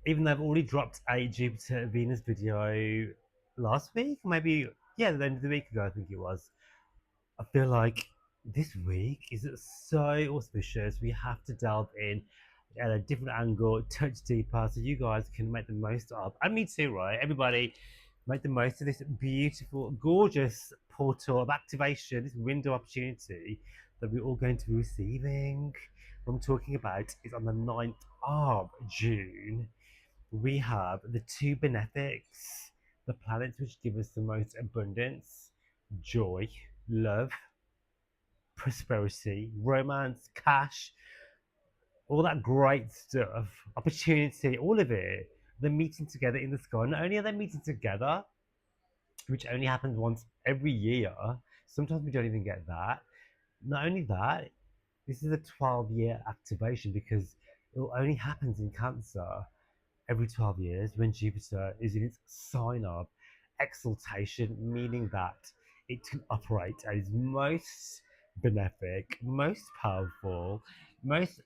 even though I've already dropped a Jupiter Venus video last week, maybe, yeah, the end of the week ago, I think it was. I feel like this week is so auspicious. We have to delve in at a different angle, touch deeper, so you guys can make the most of, and me too, right? Everybody, make the most of this beautiful, gorgeous portal of activation, this window opportunity that we're all going to be receiving. What I'm talking about is on the 9th of June. We have the two benefics, the planets which give us the most abundance, joy, love, prosperity, romance, cash, all that great stuff, opportunity, all of it. They're meeting together in the sky. Not only are they meeting together, which only happens once every year, sometimes we don't even get that. Not only that, this is a 12-year activation because it only happens in Cancer every 12 years when Jupiter is in its sign of exaltation, meaning that it can operate at its most benefic, most powerful, most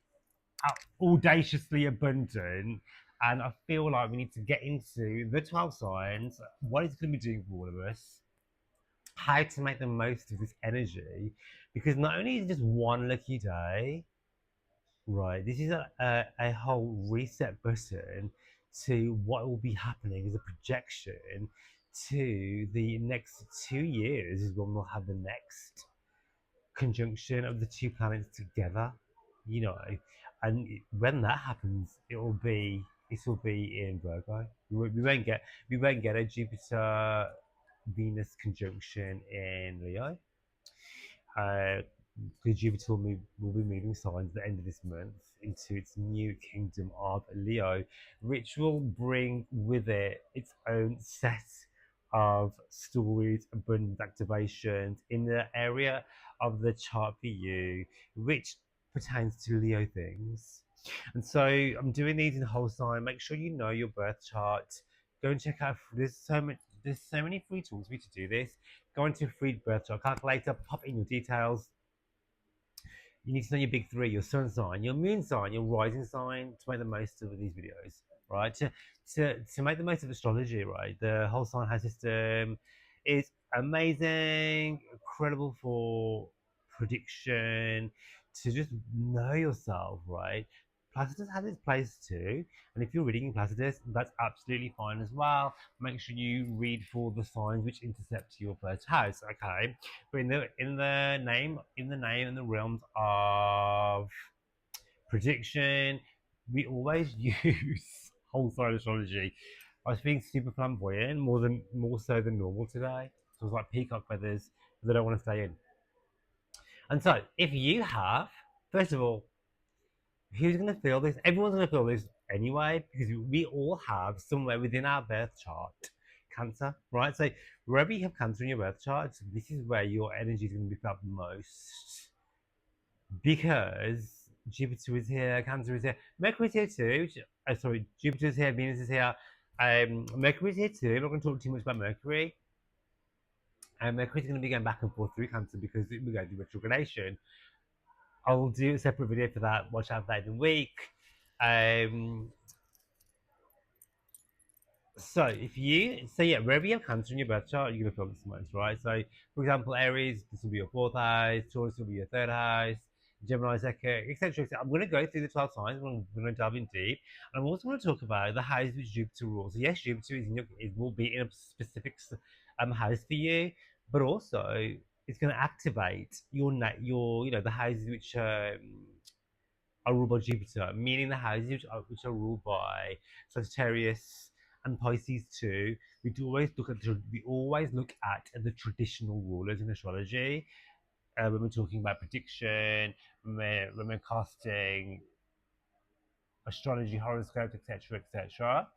audaciously abundant. And I feel like we need to get into the 12 signs, what it's going to be doing for all of us, how to make the most of this energy, because not only is it just one lucky day, right, this is a whole reset button to what will be happening as a projection to the next 2 years is when we'll have the next conjunction of the two planets together, you know, and when that happens, this will be in Virgo. We won't get a Jupiter Venus conjunction in Leo. Uh, because Jupiter will be moving signs at the end of this month into its new kingdom of Leo, which will bring with it its own set of stories, abundant activations in the area of the chart for you, which pertains to Leo things. And so I'm doing these in whole sign. Make sure you know your birth chart. Go and check out. There's so many free tools for you to do this. Go into a free birth chart calculator, pop in your details. You need to know your big three, your sun sign, your moon sign, your rising sign to make the most of these videos, right? To make the most of astrology, right? The whole sign house system is amazing, incredible for prediction, to just know yourself, right? Placidus has its place too, and if you're reading in Placidus, that's absolutely fine as well. Make sure you read for the signs which intercept your first house, okay? But in the name and the realms of prediction, we always use whole sign astrology. I was being super flamboyant, more so than normal today. So it was like peacock feathers that I don't want to stay in. And so, if you have, first of all, who's going to feel this? Everyone's going to feel this anyway, because we all have somewhere within our birth chart Cancer, right? So wherever you have Cancer in your birth chart, this is where your energy is going to be felt most, because Jupiter is here, Cancer is here, Mercury is here too. Sorry, Jupiter is here, Venus is here. Mercury is here too. I'm not going to talk too much about Mercury. And Mercury is going to be going back and forth through Cancer because we're going through retrogradation. I'll do a separate video for that. Watch out for that in a week. Um, so wherever you have Cancer in your birth chart, you're gonna feel this most, right? So, for example, Aries, this will be your fourth house. Taurus will be your third house. Gemini second, etc. I'm going to go through the 12 signs. I'm going to dive in deep, and I'm also going to talk about the house which Jupiter rules. So yes, Jupiter will be in a specific house for you, but also it's going to activate the houses which are ruled by Jupiter, meaning the houses which are ruled by Sagittarius and Pisces too. We always look at the traditional rulers in astrology when we're talking about prediction, when we're casting astrology, horoscopes, etc., etc.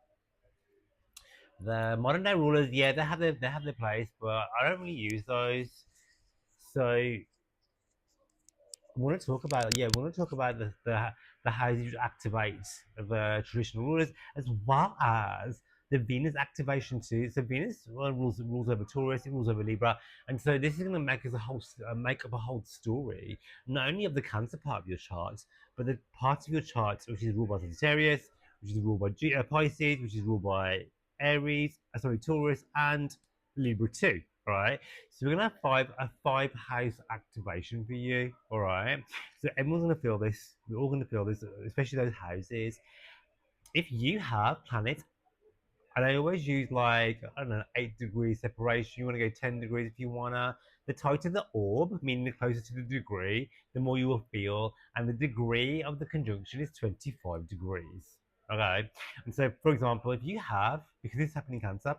The modern day rulers, yeah, they have their place, but I don't really use those. So we want to talk about the houses which activate the traditional rulers, as well as the Venus activation too. So Venus rules over Taurus, it rules over Libra, and so this is going to make up a whole story, not only of the Cancer part of your chart, but the part of your chart which is ruled by Sagittarius, which is ruled by Pisces, which is ruled by Aries, Taurus, and Libra too. All right. So we're gonna have a 5 house activation for you. All right. So everyone's gonna feel this. We're all gonna feel this, especially those houses. If you have planets, and I always use like I don't know 8 degrees separation. You want to go 10 degrees if you wanna. The tighter the orb, meaning the closer to the degree, the more you will feel, and the degree of the conjunction is 25 degrees. Okay, and so for example, if you have, because this is happening in Cancer,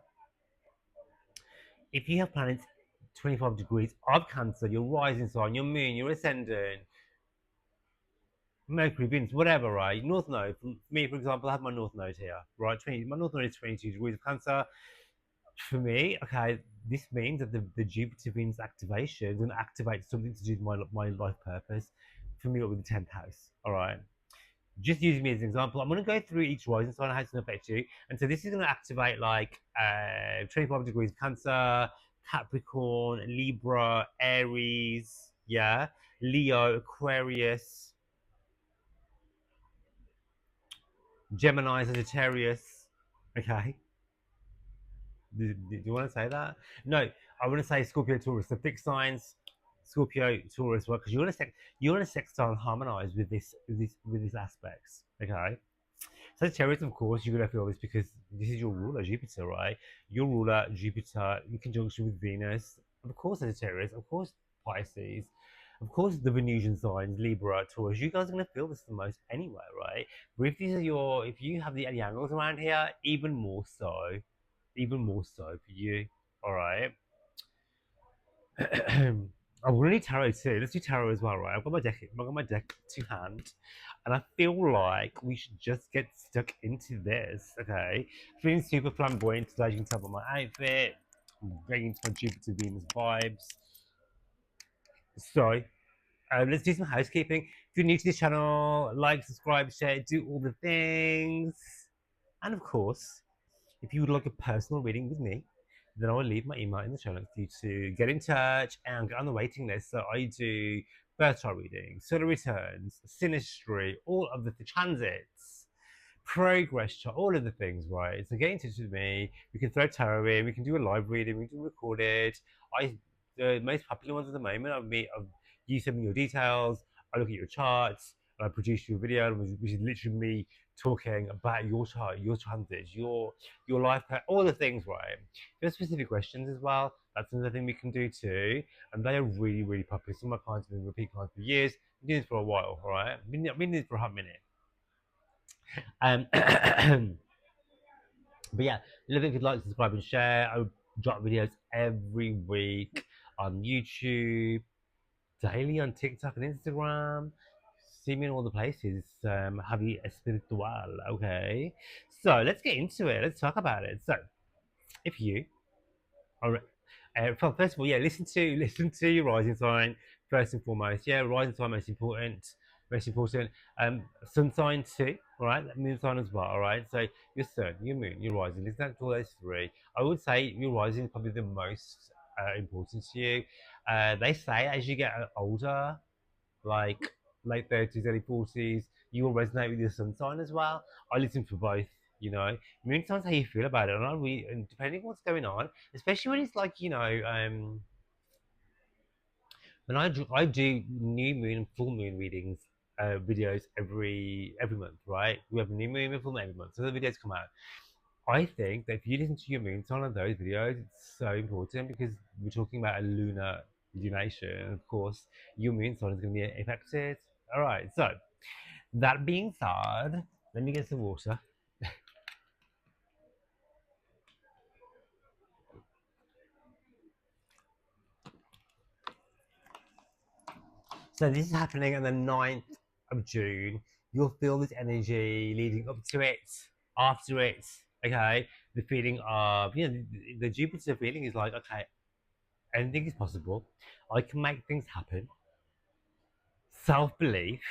if you have planets 25 degrees of Cancer, your rising sign, your moon, your ascendant, Mercury, Venus, whatever, right? North Node. For me, for example, I have my North Node here, right? My North Node is 22 degrees of Cancer. For me, okay, this means that the Jupiter Venus activation is going to activate something to do with my life purpose. For me, it will be the 10th house, all right? Just using me as an example, I'm going to go through each rising sign, how it's going to affect you. And so this is going to activate like 25 degrees of Cancer, Capricorn, Libra, Aries, yeah, Leo, Aquarius, Gemini, Sagittarius. Okay. Do you want to say that? No, I want to say Scorpio, Taurus, the fixed signs. Scorpio, Taurus, well, because you want to sextile and harmonize with these aspects. Okay. Sagittarius, of course, you're gonna feel this because this is your ruler, Jupiter, right? Your ruler, Jupiter, in conjunction with Venus. Of course, Sagittarius. Of course, Pisces. Of course, the Venusian signs, Libra, Taurus. You guys are gonna feel this the most anyway, right? But if you have the any angles around here, even more so for you. All right. I'm gonna need tarot too. Let's do tarot as well, right? I've got my deck to hand, and I feel like we should just get stuck into this. Okay, feeling super flamboyant today. You can tell by my outfit. I'm very into my Jupiter Venus vibes. So, let's do some housekeeping. If you're new to this channel, like, subscribe, share, do all the things, and of course, if you would like a personal reading with me, then I will leave my email in the show notes for you to get in touch and get on the waiting list. So I do birth chart readings, solar returns, synastry, all of the transits, progress chart, all of the things, right? So get in touch with me. We can throw tarot in, we can do a live reading, we can record it. The most popular ones at the moment are you send me your details, I look at your charts, and I produce you a video, which is literally me talking about your chart, your transits, your life, all the things, right? There's specific questions as well. That's another thing we can do too, and they are really, really popular. Some of my clients have been repeat clients for years. I've been doing this for a while, all right? I've been doing this for a hot minute. But yeah, love it if you'd like, subscribe, and share. I drop videos every week on YouTube, daily on TikTok and Instagram. See me in all the places. Javi Espiritual. Okay, so let's get into it. Let's talk about it. So, if you are, first of all, yeah, listen to your rising sign first and foremost. Yeah, rising sign most important. Most important. Sun sign too. All right, moon sign as well. All right. So your sun, your moon, your rising. Listen to all those three. I would say your rising is probably the most important to you. They say as you get older, like late 30s, early 40s, you will resonate with your sun sign as well. I listen for both, you know. Moon sign's how you feel about it, and depending on what's going on, especially when it's like, when I do new moon and full moon readings, videos every month, right? We have a new moon and full moon every month, so the videos come out. I think that if you listen to your moon sign on those videos, it's so important because we're talking about a lunar lunation. Of course, your moon sign is going to be affected. All right. So that being said, let me get some water. So this is happening on the 9th of June. You'll feel this energy leading up to it, after it. Okay, the feeling of the Jupiter feeling is like, okay, anything is possible. I can make things happen. Self belief,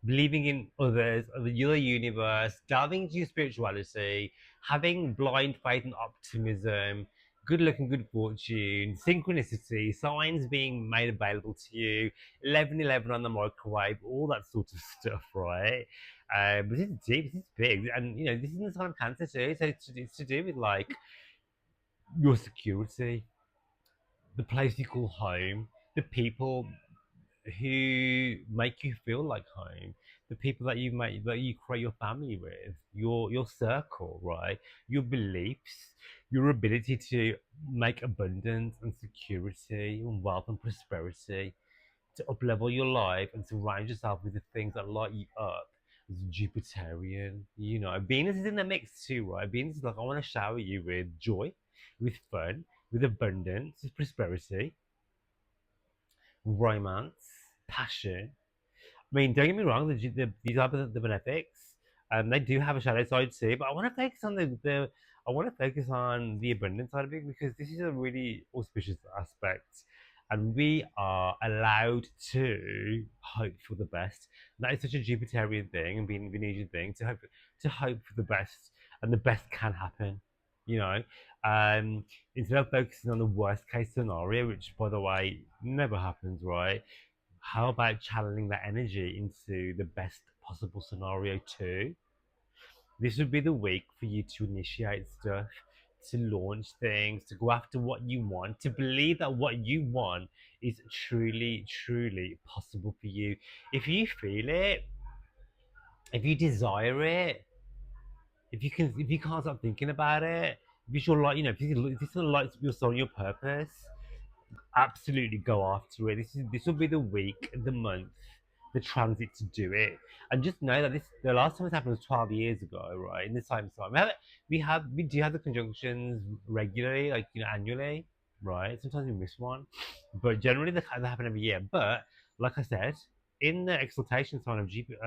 believing in others, the universe, delving into your spirituality, having blind faith and optimism, good luck and good fortune, synchronicity, signs being made available to you, 11:11 on the microwave, all that sort of stuff, right? But this is deep, this is big, and you know this is the sign of Cancer too. So it's to do with like your security, the place you call home, the people who make you feel like home, the people that you create your family with, your circle, right? Your beliefs, your ability to make abundance and security and wealth and prosperity, to uplevel your life and surround yourself with the things that light you up. As a Jupiterian, you know, Venus is in the mix too, right? Venus is like, I want to shower you with joy, with fun, with abundance, with prosperity, romance, passion. I mean, don't get me wrong, these are the benefics, they do have a shadow side too, but I want to focus on the I want to focus on the abundance side of it because this is a really auspicious aspect, and we are allowed to hope for the best. That is such a Jupiterian thing and being Venusian thing to hope for the best, and the best can happen. You know, um, instead of focusing on the worst case scenario, which by the way never happens, right? How about channeling that energy into the best possible scenario too? This would be the week for you to initiate stuff, to launch things, to go after what you want, to believe that what you want is truly, truly possible for you. If you feel it, if you desire it, if you can't stop thinking about it, if it's your light, you know, if this lights your soul, your purpose, absolutely go after it. This will be the week, the month, the transit to do it. And just know that this the last time this happened was 12 years ago, right? In this time slot. We do have the conjunctions regularly, like you know, annually, right? Sometimes we miss one. But generally they happen every year. But like I said, in the exaltation sign of Jupiter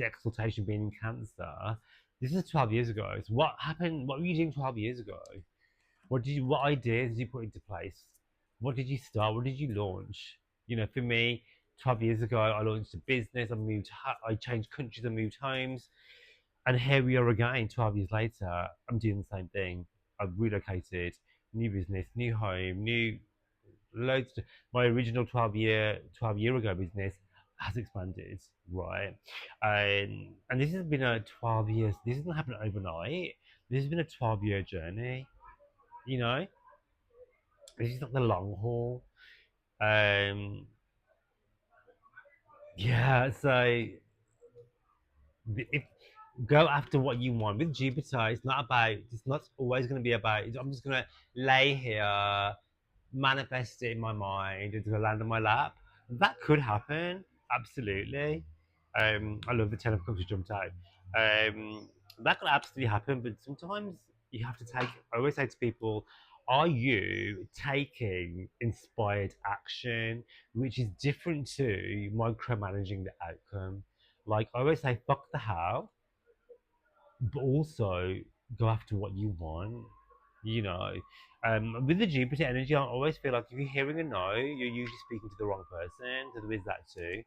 exaltation being in Cancer, this is 12 years ago. So what happened? What were you doing 12 years ago? What ideas did you put into place? What did you start? What did you launch? You know, for me, 12 years ago, I launched a business. I changed countries. I moved homes, and here we are again. 12 years later, I'm doing the same thing. I've relocated, new business, new home, new loads. My original 12 year ago business has expanded, right? And this has been a 12 years. This hasn't happened overnight. This has been a 12-year journey. You know, this is not the long haul. Um, yeah, so if go after what you want with Jupiter, it's not about. It's not always going to be about. I'm just going to lay here, manifest it in my mind, it's going to land on my lap. That could happen, absolutely. I love the Ten of Cups you jumped out. That could absolutely happen, but sometimes you have to take. I always say to people, are you taking inspired action, which is different to micromanaging the outcome? Like I always say, fuck the how, but also go after what you want. You know, with the Jupiter energy, I always feel like if you're hearing a no, you're usually speaking to the wrong person. So there is that too.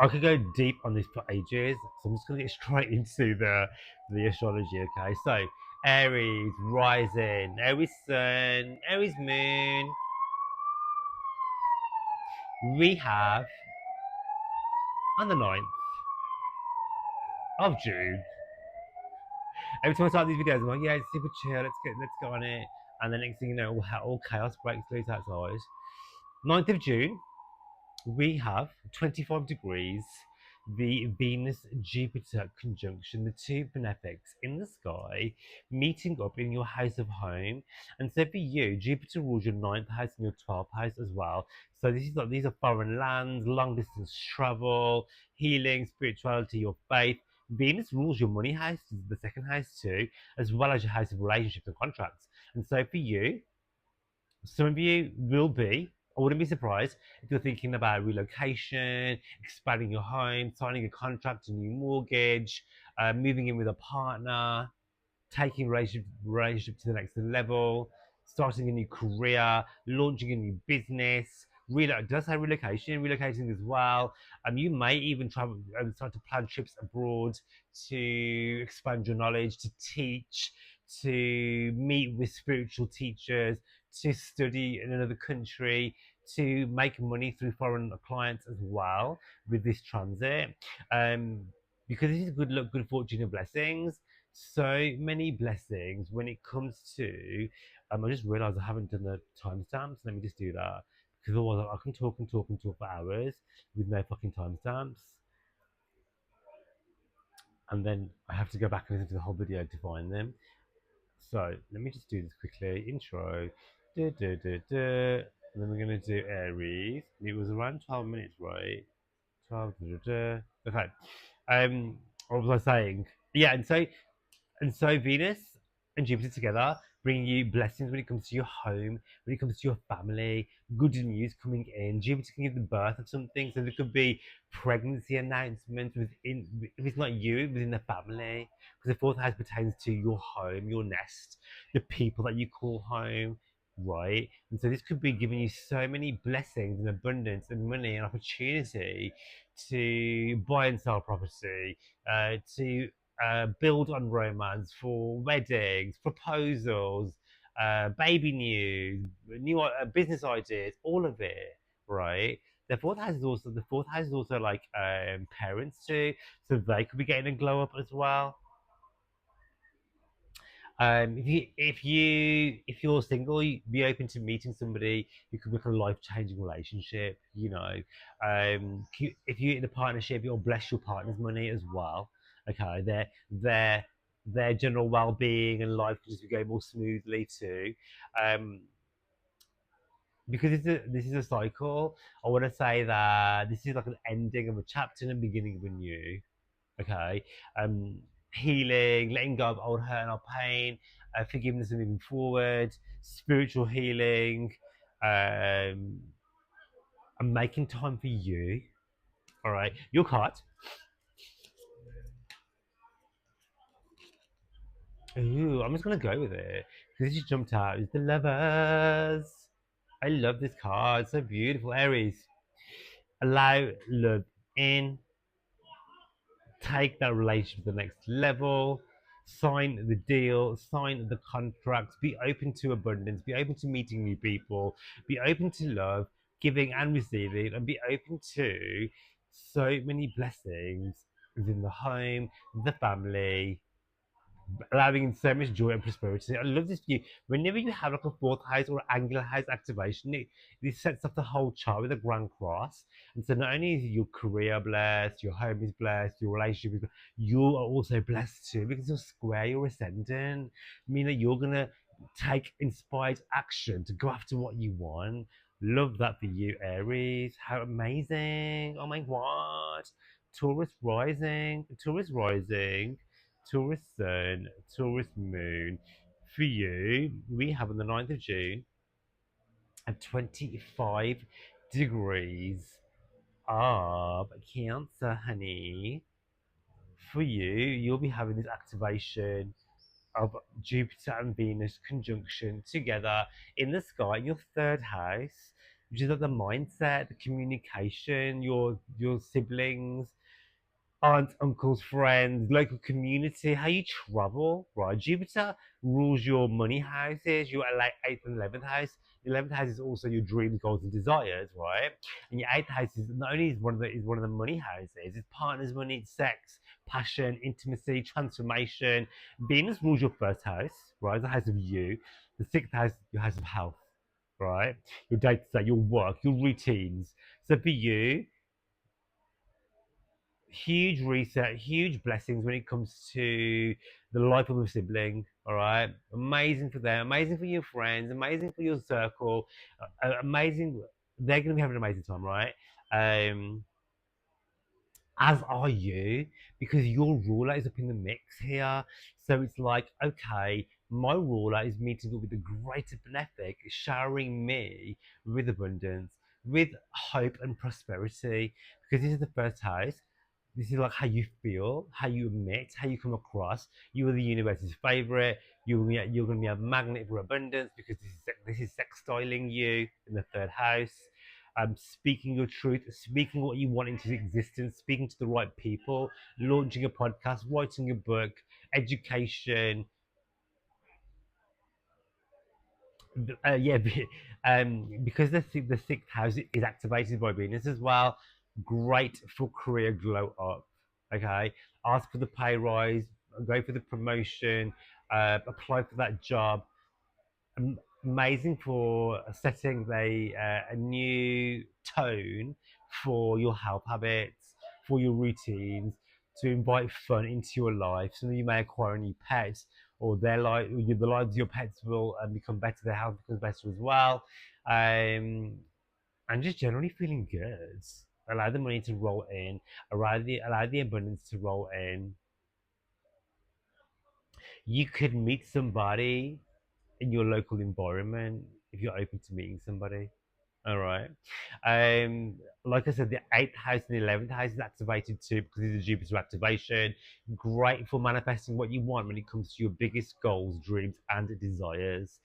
I could go deep on this for ages, so I'm just gonna get straight into the astrology. Okay, so Aries rising, Aries sun, Aries moon. We have on the 9th of June. Every time I start these videos, I'm like, yeah, it's super chill. Let's go on it. And the next thing you know, all chaos breaks loose outside. 9th of June, we have 25 degrees, the Venus Jupiter conjunction, the two benefics in the sky meeting up in your house of home. And so for you, Jupiter rules your ninth house and your 12th house as well. So these are foreign lands, long distance travel, healing, spirituality, your faith. Venus rules your money house, the second house too, as well as your house of relationships and contracts. And so for you, some of you will be, I wouldn't be surprised if you're thinking about relocation, expanding your home, signing a contract, a new mortgage, moving in with a partner, taking relationship to the next level, starting a new career, launching a new business. Did I say relocation? Relocating as well. You may even travel and start to plan trips abroad to expand your knowledge, to teach, to meet with spiritual teachers, to study in another country, to make money through foreign clients as well with this transit. Um, because this is good luck, good fortune, and blessings. So many blessings when it comes to. I just realised I haven't done the timestamps. Let me just do that because otherwise I can talk and talk and talk for hours with no fucking timestamps, and then I have to go back and listen to the whole video to find them. So let me just do this quickly. Intro. Duh, duh, duh, duh. And then we're going to do Aries. It was around 12 minutes, right? 12. Duh, duh, duh. Okay. What was I saying? Yeah, and so Venus and Jupiter together bring you blessings when it comes to your home, when it comes to your family, good news coming in. Jupiter can give the birth of something, so there could be pregnancy announcements within, if it's not you, within the family. Because the fourth house pertains to your home, your nest, the people that you call home, right? And so this could be giving you so many blessings and abundance and money and opportunity to buy and sell property, to build on romance for weddings, proposals, baby news, new business ideas, all of it, right? The fourth house is also like parents too, so they could be getting a glow up as well. If you're single, be open to meeting somebody who could make a life changing relationship. If you're in a partnership, you'll bless your partner's money as well. Okay, their general well being and life can just be going more smoothly too. Um, because this is a cycle. I want to say that this is like an ending of a chapter and a beginning of a new. Okay, um, healing, letting go of old hurt and old pain, forgiveness and moving forward, spiritual healing, um, and making time for you. All right, your card. Ooh, I'm just gonna go with it because it just jumped out. It's the lovers. I love this card. So beautiful, Aries. Allow love in. Take that relationship to the next level, sign the deal, sign the contracts, be open to abundance, be open to meeting new people, be open to love, giving and receiving, and be open to so many blessings within the home, the family, allowing in so much joy and prosperity. I love this view. Whenever you have like a fourth house or angular house activation, this sets up the whole chart with a grand cross. And so not only is your career blessed, your home is blessed, your relationship is blessed, you are also blessed too because you're square, you're ascendant, meaning that you're gonna take inspired action to go after what you want. Love that for you, Aries. How amazing! Oh my god. Taurus rising, Taurus rising. Taurus Sun, Taurus Moon. For you, we have on the 9th of June at 25 degrees of Cancer, honey. For you, you'll be having this activation of Jupiter and Venus conjunction together in the sky in your third house, which is like the mindset, the communication, your siblings, aunts, uncles, friends, local community, how you travel, right? Jupiter rules your money houses, your like 8th and 11th house. The 11th house is also your dreams, goals, and desires, right? And your 8th house is not only is one of the money houses, it's partners, money, sex, passion, intimacy, transformation. Venus rules your first house, right? The house of you. The 6th house, your house of health, right? Your day to day, your work, your routines. So for you, huge reset, huge blessings when it comes to the life of a sibling. All right, amazing for them, amazing for your friends, amazing for your circle, amazing. They're going to be having an amazing time, right? Um, as are you, because your ruler is up in the mix here. So it's like, okay, my ruler is meeting up with the greater benefic, showering me with abundance, with hope and prosperity, because this is the first house. This is like how you feel, how you emit, how you come across. You are the universe's favorite. You're going to be a magnet for abundance because this is sex styling you in the third house. Speaking your truth, speaking what you want into existence, speaking to the right people, launching a podcast, writing a book, education, Yeah, because the sixth house is activated by Venus as well. Great for career glow up. Okay, ask for the pay rise, go for the promotion, apply for that job. Amazing for setting a new tone for your health habits, for your routines, to invite fun into your life. So you may acquire a new pet, or their life, the lives of your pets will become better. Their health becomes better as well, and just generally feeling good. Allow the money to roll in. Allow the abundance to roll in. You could meet somebody in your local environment if you're open to meeting somebody. All right. Um, like I said, the eighth house and the 11th house is activated too because it's a Jupiter activation. Great for manifesting what you want when it comes to your biggest goals, dreams, and desires.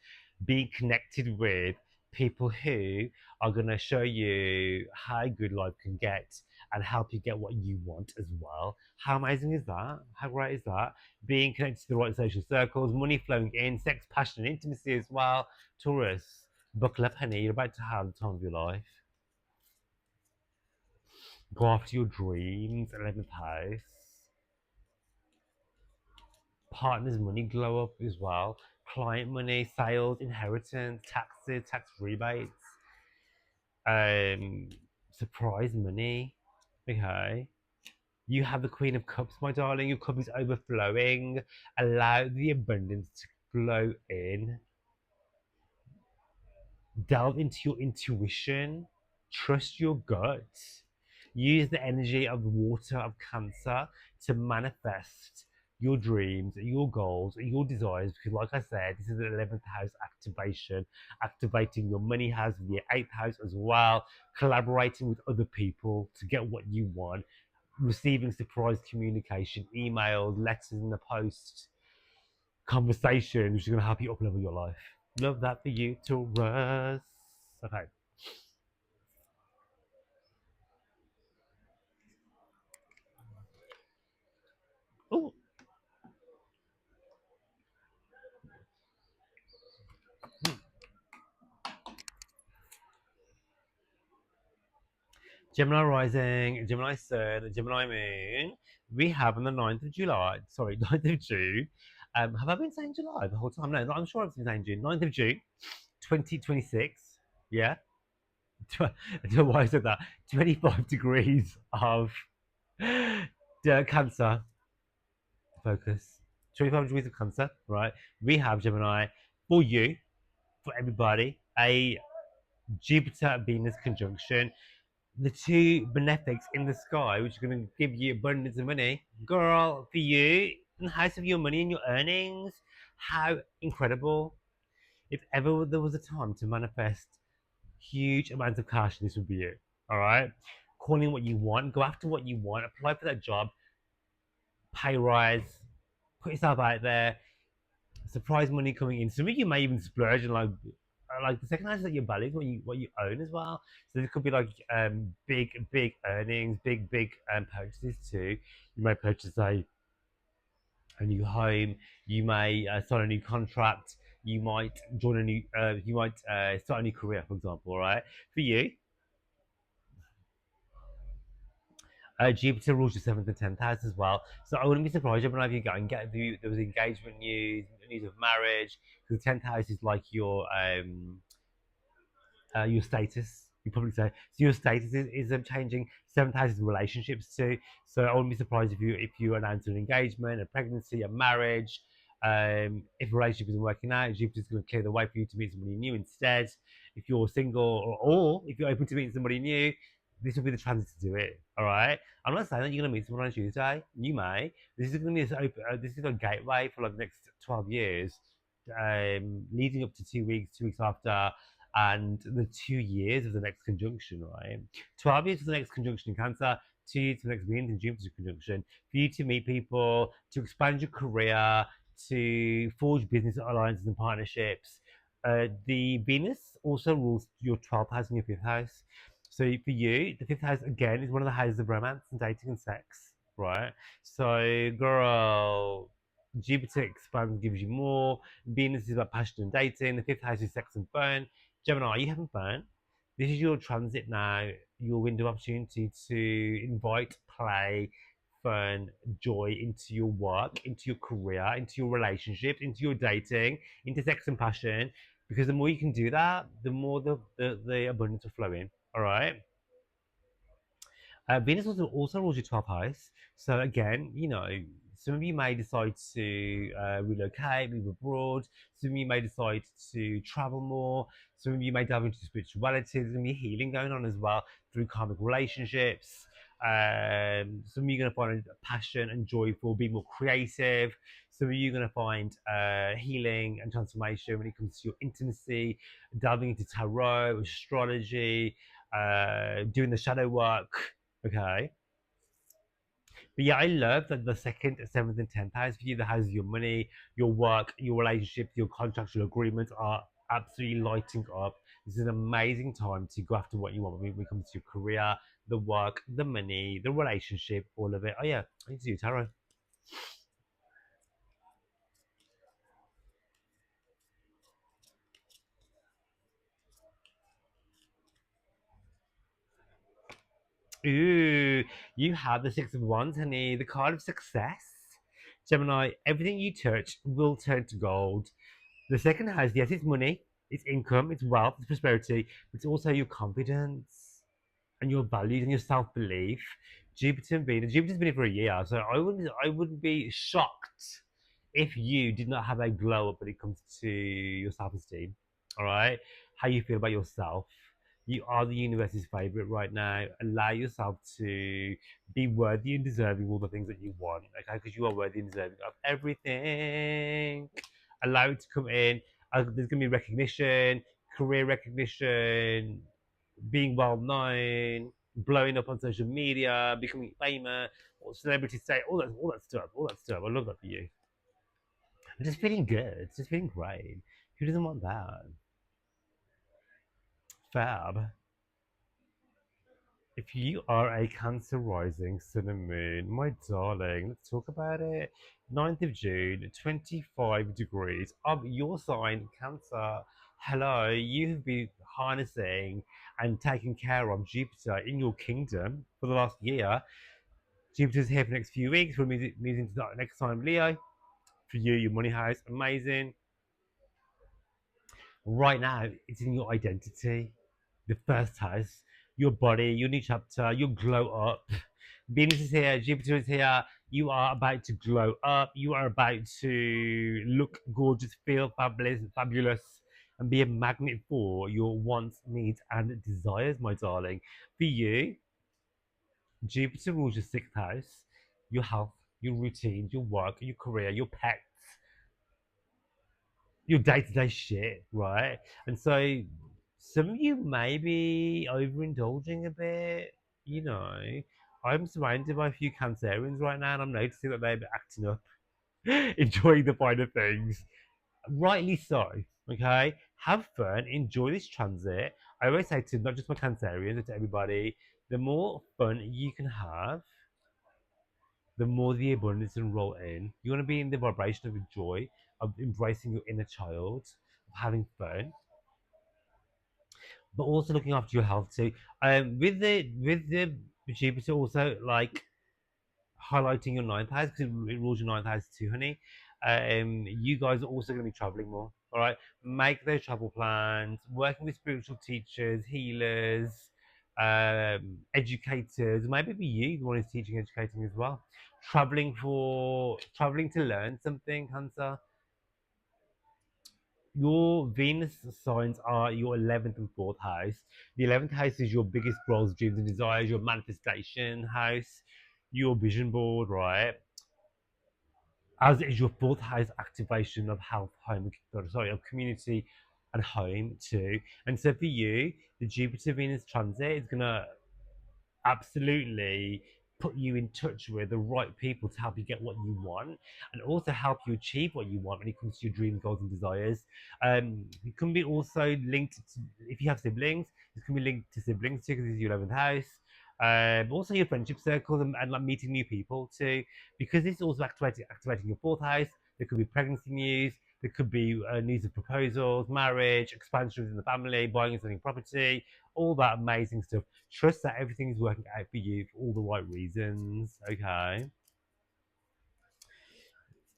Being connected with people who are going to show you how good life can get and help you get what you want as well. How amazing is that? How great is that? Being connected to the right social circles, money flowing in, sex, passion, and intimacy as well. Taurus, buckle up, honey. You're about to have the time of your life. Go after your dreams. 11th house. Partners' money glow up as well. Client money, sales, inheritance, taxes, tax rebates. Um, Surprise money. Okay. You have the Queen of Cups, my darling. Your cup is overflowing. Allow the abundance to flow in. Delve into your intuition, trust your gut, use the energy of the water of Cancer to manifest your dreams, your goals, your desires. Because, like I said, this is the 11th house activation, activating your money house, the 8th house as well, collaborating with other people to get what you want, receiving surprise communication, emails, letters in the post, conversation, which is going to help you up level your life. Love that for you, Taurus. Okay. Oh, Gemini rising, Gemini sun, Gemini moon. We have on the 9th of July, sorry, 9th of June. Have I been saying July the whole time? No, I'm sure I've been saying June. 9th of June, 2026. Yeah. I don't know why I said that. 25 degrees of Cancer focus. 25 degrees of Cancer, right? We have Gemini for you, for everybody, a Jupiter Venus conjunction, the two benefics in the sky, which are going to give you abundance of money. Girl, for you, in the house of your money and your earnings, how incredible. If ever there was a time to manifest huge amounts of cash, this would be it. All right? Calling what you want, go after what you want, apply for that job, pay rise, put yourself out there, surprise money coming in. Some of you may even splurge and like the second house is like your values, what you own as well. So this could be like big earnings, big purchases too. You may purchase a new home. You may sign a new contract. You might join a new. You might start a new career, for example. All right, for you, Jupiter rules your seventh and 10th house as well. So I wouldn't be surprised if you go and get there was engagement news, news of marriage. Because the 10th house is like your status. You probably say so. Your status is changing. Seventh house is relationships too. So I wouldn't be surprised if you announce an engagement, a pregnancy, a marriage. If a relationship isn't working out, Jupiter's going to clear the way for you to meet somebody new instead. If you're single or if you're open to meeting somebody new, this will be the transit to do it. All right. I'm not saying that you're going to meet someone on Tuesday. You may. This is going to be this is a gateway for like the next 12 years, leading up to 2 weeks, 2 weeks after, and the 2 years of the next conjunction, right? 12 years of the next conjunction in Cancer, 2 years of the next Venus and Jupiter conjunction, for you to meet people, to expand your career, to forge business alliances and partnerships. The Venus also rules your 12th house and your 5th house. So for you, the 5th house again is one of the houses of romance and dating and sex, right? So, girl, Jupiter expands, gives you more. Venus is about passion and dating. The fifth house is sex and fun. Gemini, are you having fun? This is your transit now, your window of opportunity to invite play, fun, joy into your work, into your career, into your relationships, into your dating, into sex and passion. Because the more you can do that, the more the abundance will flow in. All right. Venus also rules your 12th house. So again, some of you may decide to relocate, move abroad. Some of you may decide to travel more. Some of you may delve into spirituality. There's going to be healing going on as well through karmic relationships. Some of you are going to find a passion and joy for being more creative. Some of you are going to find healing and transformation when it comes to your intimacy, delving into tarot, astrology, doing the shadow work. Okay. But yeah, I love that the second, seventh, and 10th house for you, the house of your money, your work, your relationships, your contractual agreements are absolutely lighting up. This is an amazing time to go after what you want when it comes to your career, the work, the money, the relationship, all of it. Oh, yeah, I need to do tarot. Ooh, you have the Six of Wands, honey, the card of success. Gemini, everything you touch will turn to gold. The second house, yes, it's money, it's income, it's wealth, it's prosperity, but it's also your confidence and your values and your self belief. Jupiter and Venus. Jupiter's been here for a year, so I wouldn't be shocked if you did not have a glow up when it comes to your self esteem. All right, how you feel about yourself. You are the universe's favorite right now. Allow yourself to be worthy and deserving of all the things that you want, okay? Because you are worthy and deserving of everything. Allow it to come in. There's going to be recognition, career recognition, being well known, blowing up on social media, becoming famous, or celebrity state, all that stuff. I love that for you. I'm just feeling good, just feeling great. Who doesn't want that? Fab. If you are a Cancer rising, Sun and Moon, my darling, let's talk about it. 9th of June, 25 degrees of your sign, Cancer. Hello, you have been harnessing and taking care of Jupiter in your kingdom for the last year. Jupiter's here for the next few weeks. We're moving to the next time, Leo. For you, your money house, amazing. Right now, it's in your identity, the first house, your body, your new chapter, your glow up. Venus is here, Jupiter is here. You are about to glow up. You are about to look gorgeous, feel fabulous, and be a magnet for your wants, needs, and desires, my darling. For you, Jupiter rules your sixth house, your health, your routines, your work, your career, your pets, your day-to-day shit, right? And so some of you may be overindulging a bit, you know. I'm surrounded by a few Cancerians right now, and I'm noticing that they're acting up, enjoying the finer things. Rightly so, okay? Have fun, enjoy this transit. I always say to not just my Cancerians, but to everybody, the more fun you can have, the more the abundance can roll in. You want to be in the vibration of joy, of embracing your inner child, of having fun, but also looking after your health too. With the Jupiter also like highlighting your ninth house because it rules your ninth house too, honey. You guys are also going to be traveling more. All right, make those travel plans. Working with spiritual teachers, healers, educators. Maybe be you, the one who's teaching, educating as well. Traveling to learn something, Cancer. Your Venus signs are your 11th and 4th house. The 11th house is your biggest goals, dreams, and desires, your manifestation house, your vision board, right? As is your 4th house activation of health, home, sorry, of community and home too. And so for you, the Jupiter Venus transit is going to absolutely put you in touch with the right people to help you get what you want and also help you achieve what you want when it comes to your dreams, goals, and desires. It can be also linked to, if you have siblings, it can be linked to siblings too because it's your 11th house. Also your friendship circles and like meeting new people too, because this is also activating your 4th house. There could be pregnancy news. There could be news of proposals, marriage, expansion within the family, buying and selling property, all that amazing stuff. Trust that everything is working out for you for all the right reasons. Okay.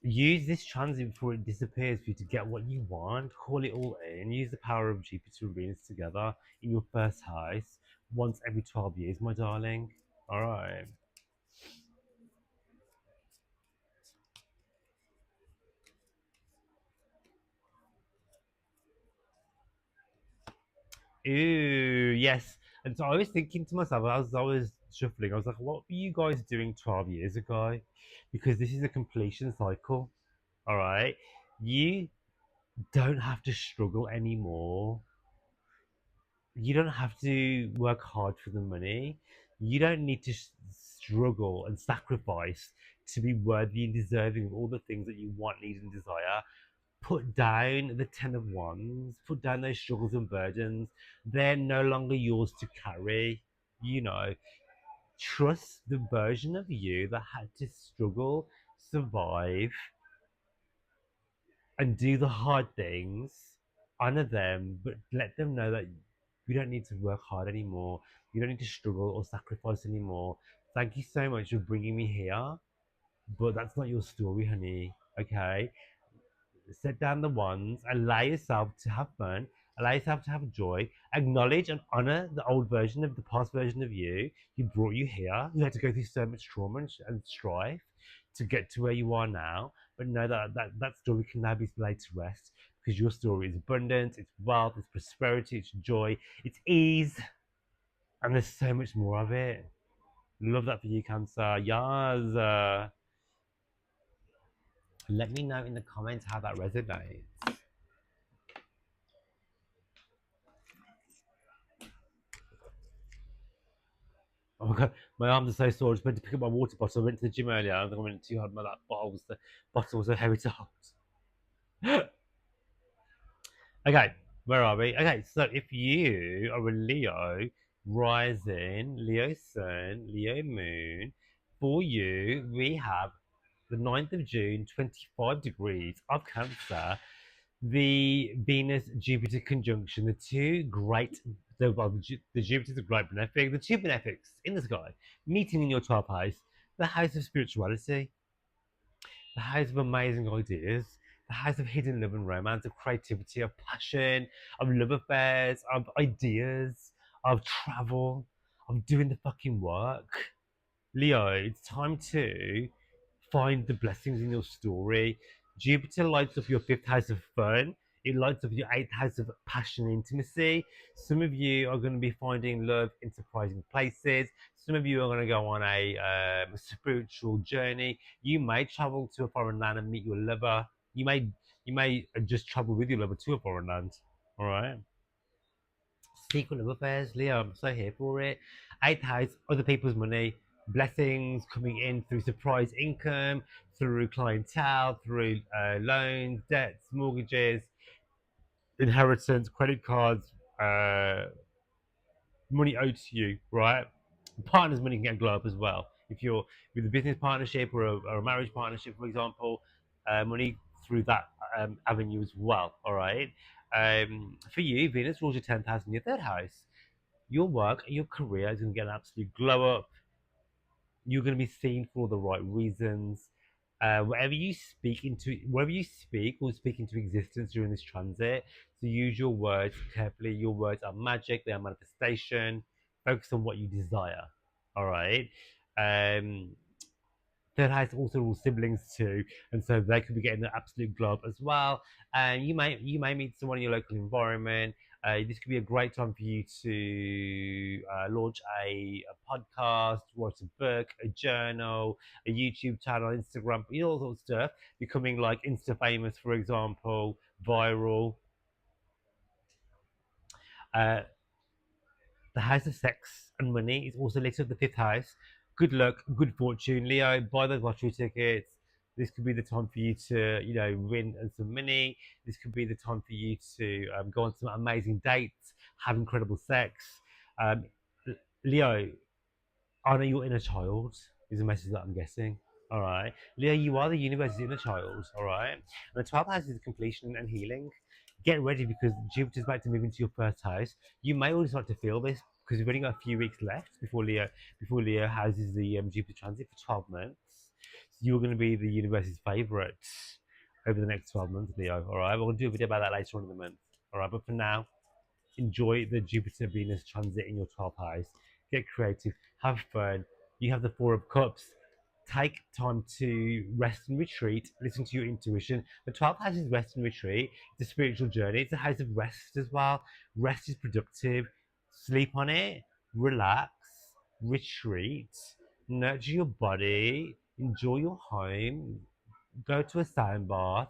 Use this transit before it disappears for you to get what you want. Call it all in. Use the power of Jupiter and Venus together in your first house once every 12 years, my darling. All right. Ooh, yes. And so I was thinking to myself, as I was shuffling, I was like, what were you guys doing 12 years ago? Because this is a completion cycle. All right. You don't have to struggle anymore. You don't have to work hard for the money. You don't need to struggle and sacrifice to be worthy and deserving of all the things that you want, need, and desire. Put down the Ten of Wands, put down those struggles and burdens. They're no longer yours to carry. You know, trust the version of you that had to struggle, survive, and do the hard things, honor them, but let them know that you don't need to work hard anymore. You don't need to struggle or sacrifice anymore. Thank you so much for bringing me here, but that's not your story, honey. Okay? Set down the ones, allow yourself to have fun, allow yourself to have joy, acknowledge and honor the old version of the past version of you who brought you here. You had to go through so much trauma and strife to get to where you are now. But know that story can now be laid to rest because your story is abundance, it's wealth, it's prosperity, it's joy, it's ease, and there's so much more of it. Love that for you, Cancer. Yes. Let me know in the comments how that resonates. Oh my god, my arms are so sore. I just went to pick up my water bottle. I went to the gym earlier. I think I went too hard. That bottle was so heavy to hold. Okay, where are we? Okay, so if you are a Leo, rising, Leo sun, Leo moon, for you, we have the 9th of June, 25 degrees of Cancer, the Venus Jupiter conjunction, the two great, the Jupiter's the great benefic, the two benefics in the sky, meeting in your 12th house, the house of spirituality, the house of amazing ideas, the house of hidden love and romance, of creativity, of passion, of love affairs, of ideas, of travel, of doing the fucking work. Leo, it's time to find the blessings in your story. Jupiter lights up your fifth house of fun. It lights up your eighth house of passion and intimacy. Some of you are going to be finding love in surprising places. Some of you are going to go on a spiritual journey. You may travel to a foreign land and meet your lover. You may just travel with your lover to a foreign land. All right. Secret love affairs, Leo. I'm so here for it. Eighth house, other people's money, blessings coming in through surprise income, through clientele, through loans, debts, mortgages, inheritance, credit cards, money owed to you, right? Partners' money can get glow up as well. If you're with a business partnership or a marriage partnership, for example, money through that avenue as well, all right? For you, Venus rules your 10th house in your third house. Your work and your career is going to get an absolute glow up. You're going to be seen for the right reasons. Wherever you speak or speak into existence during this transit, so use your words carefully. Your words are magic, they are manifestation. Focus on what you desire. All right. Um, that has also all siblings too, and so they could be getting an absolute glow up as well. And you may meet someone in your local environment. This could be a great time for you to launch a podcast, write a book, a journal, a YouTube channel, Instagram, all sorts of stuff. Becoming like Insta famous, for example, viral. Uh, The house of sex and money is also lit up the fifth house. Good luck, good fortune, Leo. Buy those lottery tickets. This could be the time for you to, win some money. This could be the time for you to go on some amazing dates, have incredible sex. Um, Leo, honor your inner child is a message that I'm guessing. All right, Leo, you are the universe's inner child. All right, and the 12th house is completion and healing. Get ready because Jupiter's about to move into your first house. You may already start to feel this because we've only got a few weeks left before Leo houses the Jupiter transit for 12 months. So you're going to be the universe's favorite over the next 12 months, Leo. All right, we're going to do a video about that later on in the month. All right, but for now, enjoy the Jupiter Venus transit in your 12th house. Get creative, have fun. You have the Four of Cups. Take time to rest and retreat. Listen to your intuition. The 12th house is rest and retreat. It's a spiritual journey. It's a house of rest as well. Rest is productive. Sleep on it. Relax. Retreat. Nurture your body. Enjoy your home. Go to a sound bath,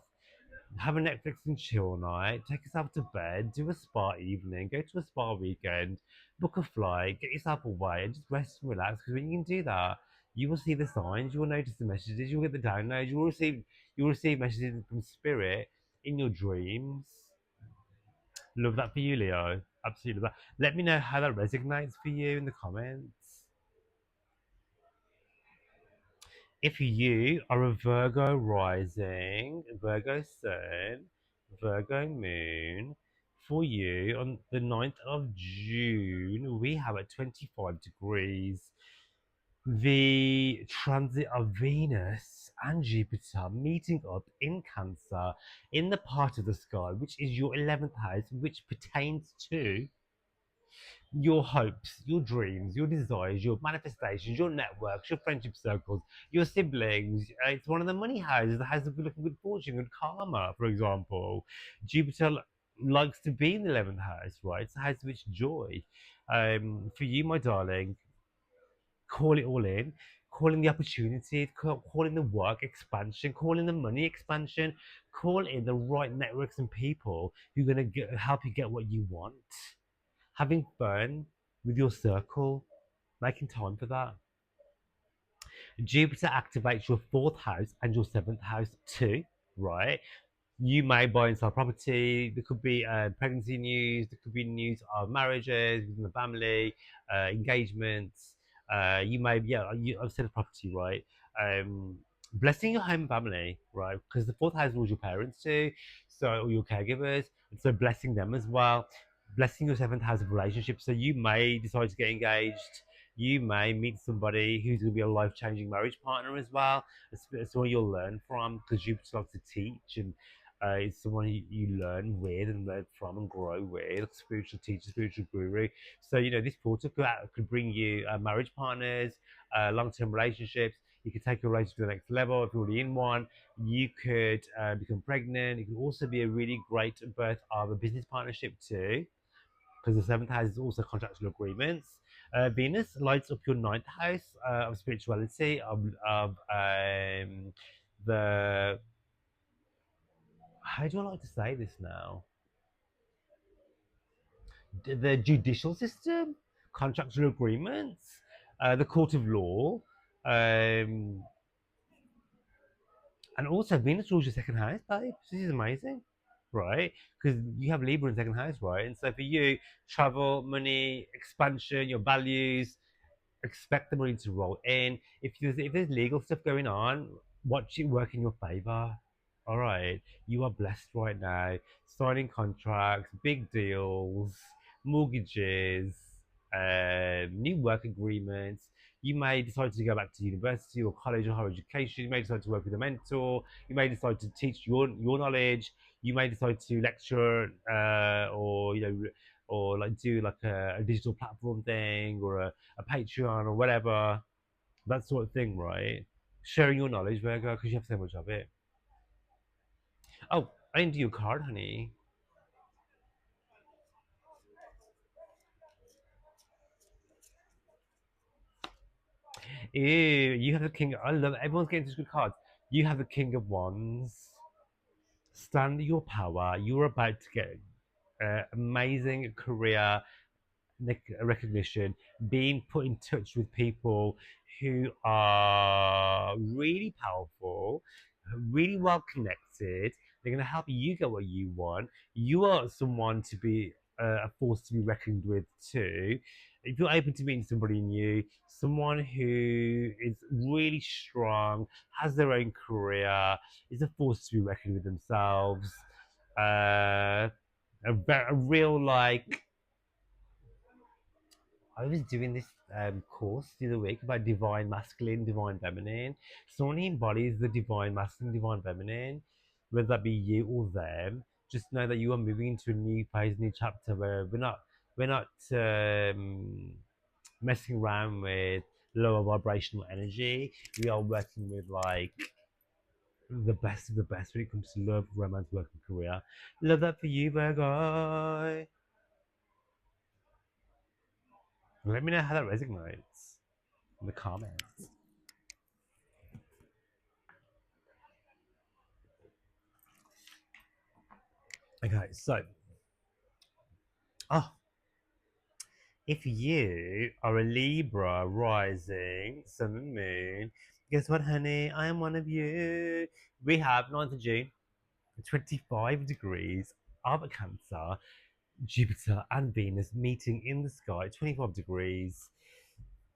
have a Netflix and chill night, take yourself to bed, do a spa evening, go to a spa weekend, book a flight, get yourself away, and just rest and relax. Because when you can do that, you will see the signs, you will notice the messages, you will get the downloads, you will receive messages from spirit in your dreams. Love that for you, Leo. Absolutely love that. Let me know how that resonates for you in the comments. If you are a Virgo rising, Virgo sun, Virgo moon, for you on the 9th of June, we have at 25 degrees the transit of Venus and Jupiter meeting up in Cancer in the part of the sky which is your 11th house, which pertains to your hopes, your dreams, your desires, your manifestations, your networks, your friendship circles, your siblings. It's one of the money houses that has a good fortune, good karma, for example. Jupiter likes to be in the 11th house, right? It's a house of its joy. For you, my darling, call it all in. Call in the opportunity, call in the work expansion, call in the money expansion, call in the right networks and people who are going to help you get what you want, having fun with your circle, making time for that. Jupiter activates your fourth house and your seventh house too, right? You may buy and sell property. There could be pregnancy news. There could be news of marriages within the family, engagements. I've said property, right? Blessing your home and family, right? Because the fourth house rules your parents too, so or your caregivers, and so blessing them as well. Blessing your seventh house of relationships. So you may decide to get engaged. You may meet somebody who's going to be a life-changing marriage partner as well. It's someone you'll learn from because Jupiter likes to teach and it's someone you learn with and learn from and grow with, like spiritual teacher, spiritual guru. So, this portal could bring you marriage partners, long-term relationships. You could take your relationship to the next level if you're already in one. You could become pregnant. It could also be a really great birth of a business partnership too, because the seventh house is also contractual agreements. Venus lights up your ninth house of spirituality, of the how do I like to say this now? The judicial system, contractual agreements, the court of law, um, and also Venus rules your second house, babe. This is amazing, right? Because you have Libra in second house, right? And so for you, travel, money, expansion, your values, expect the money to roll in. If there's legal stuff going on, watch it work in your favor. All right, you are blessed right now. Signing contracts, big deals, mortgages, new work agreements. You may decide to go back to university or college or higher education. You may decide to work with a mentor. You may decide to teach your knowledge. You may decide to lecture or like do like a digital platform thing or a Patreon or whatever, that sort of thing, right? Sharing your knowledge, Virgo, because you have so much of it. Oh, I didn't do your card, honey. Ew, you have the king. I love it. Everyone's getting such good cards. You have the king of wands. Stand your power. You're about to get amazing career recognition, being put in touch with people who are really powerful, really well connected. They're going to help you get what you want. You are someone to be a force to be reckoned with too. if you're open to meeting somebody new, someone who is really strong, has their own career, is a force to be reckoned with themselves, uh, a real like I was doing this course the other week about divine masculine, divine feminine. Someone who embodies the divine masculine, divine feminine, whether that be you or them. Just know that you are moving into a new phase, new chapter where we're not messing around with lower vibrational energy. We are working with like the best of the best when it comes to love, romance, work, and career. Love that for you, Virgo. Let me know how that resonates in the comments. Okay, so oh, if you are a Libra rising, sun and moon, guess what, honey? I am one of you. We have 9th of June, 25 degrees of Cancer, Jupiter and Venus meeting in the sky, 25 degrees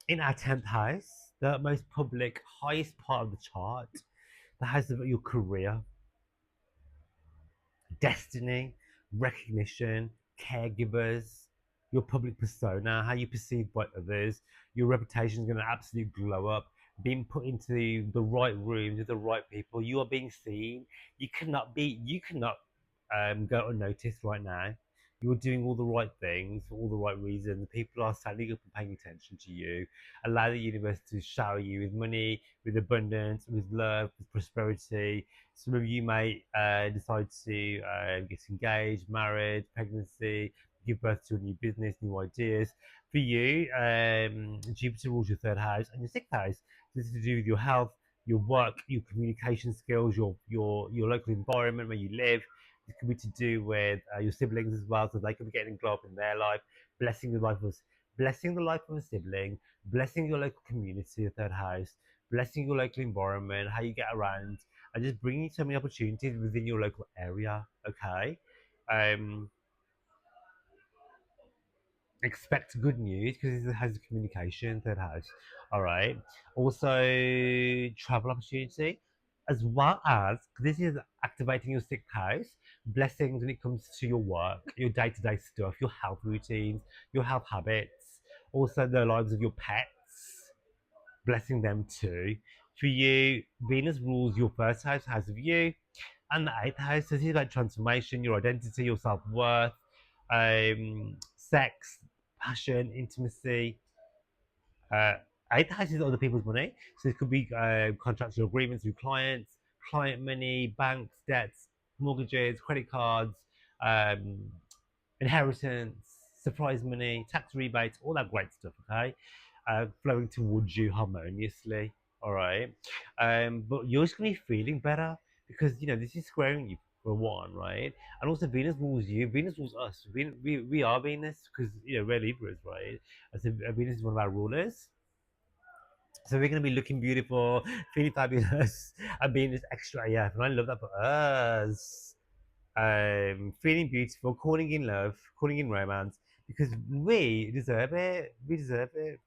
in our 10th house, the most public, highest part of the chart, the house of your career, destiny, recognition, caregivers, your public persona, how you perceived by others, your reputation is going to absolutely glow up. Being put into the right rooms with the right people, you are being seen. You cannot go unnoticed right now. You're doing all the right things for all the right reasons. People are standing up and paying attention to you. Allow the universe to shower you with money, with abundance, with love, with prosperity. Some of you may decide to get engaged, married, pregnancy, give birth to a new business, new ideas. For you, Jupiter rules your third house and your sixth house. This is to do with your health, your work, your communication skills, your local environment where you live. It could be to do with your siblings as well, so they could be getting involved in their life, blessing the life of blessing the life of a sibling, blessing your local community, the third house, blessing your local environment, how you get around, and just bringing so many opportunities within your local area. Okay, um, expect good news because it has communication, third house. All right. Also, travel opportunity, as well as this is activating your sixth house, blessings when it comes to your work, your day-to-day stuff, your health routines, your health habits, also the lives of your pets, blessing them too. For you, Venus rules your first house of you, and the eighth house. This is about transformation, your identity, your self worth, sex, passion, intimacy. Uh, eighth house is other people's money, so it could be contractual agreements with clients, client money, banks, debts, mortgages, credit cards, um, inheritance, surprise money, tax rebates, all that great stuff, okay? Flowing towards you harmoniously, all right? But you're just going to be feeling better because, this is squaring you for one, right? And also Venus rules you, Venus rules us. We are Venus because, we're Libras, right? And so Venus is one of our rulers. So we're going to be looking beautiful, feeling fabulous, and being this extra AF. And I love that for us. Feeling beautiful, calling in love, calling in romance, because we deserve it. We deserve it.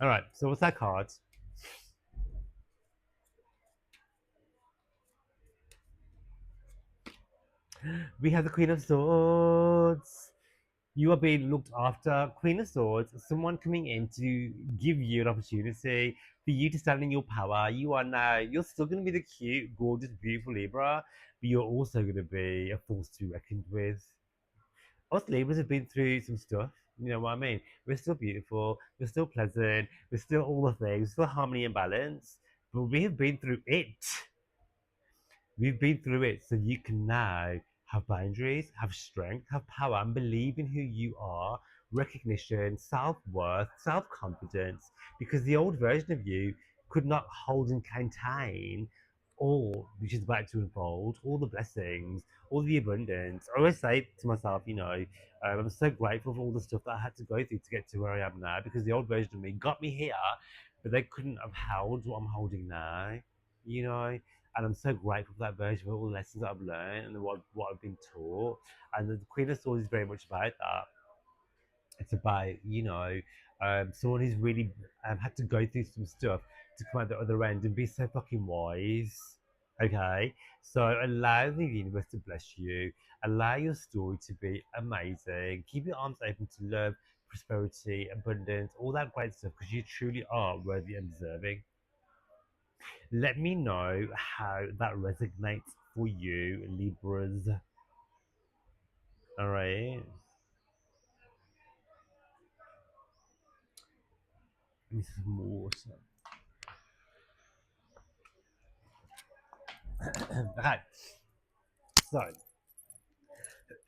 All right. So what's that card? We have the Queen of Swords. You are being looked after. Queen of Swords, someone coming in to give you an opportunity for you to stand in your power. You're still going to be the cute, gorgeous, beautiful Libra, but you're also going to be a force to be reckoned with. Us Libras have been through some stuff. You know what I mean? We're still beautiful. We're still pleasant. We're still all the things. Still harmony and balance. But we have been through it. We've been through it, so you can now have boundaries, have strength, have power, and believe in who you are, recognition, self worth, self confidence, because the old version of you could not hold and contain all which is about to unfold, all the blessings, all the abundance. I always say to myself, I'm so grateful for all the stuff that I had to go through to get to where I am now, because the old version of me got me here, but they couldn't have held what I'm holding now, you know. And I'm so grateful for that version, for all the lessons that I've learned and what I've been taught. And the Queen of Swords is very much about that. It's about, someone who's really had to go through some stuff to come out the other end and be so fucking wise. Okay? So allow the universe to bless you. Allow your story to be amazing. Keep your arms open to love, prosperity, abundance, all that great stuff because you truly are worthy and deserving. Let me know how that resonates for you, Libras. All right. Let me some more water. Okay. So,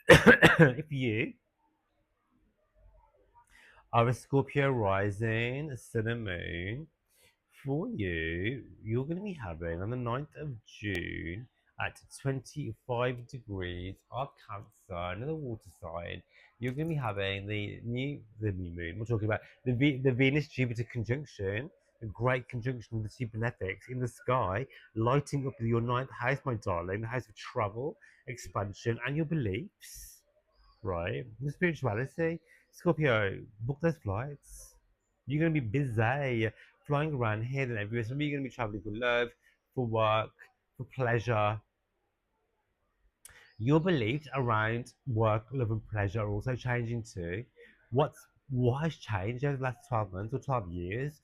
if you are a Scorpio rising, Sun and Moon, for you, you're going to be having on the 9th of June at 25 degrees of Cancer, another water sign. You're going to be having the new moon. We're talking about the Venus Jupiter conjunction, a great conjunction with the two benefics in the sky, lighting up your ninth house, my darling, the house of travel, expansion, and your beliefs. Right, the spirituality. Scorpio, book those flights. You're gonna be busy flying around here and everywhere. Some of you are gonna be traveling for love, for work, for pleasure. Your beliefs around work, love, and pleasure are also changing too. What has changed over the last 12 months or 12 years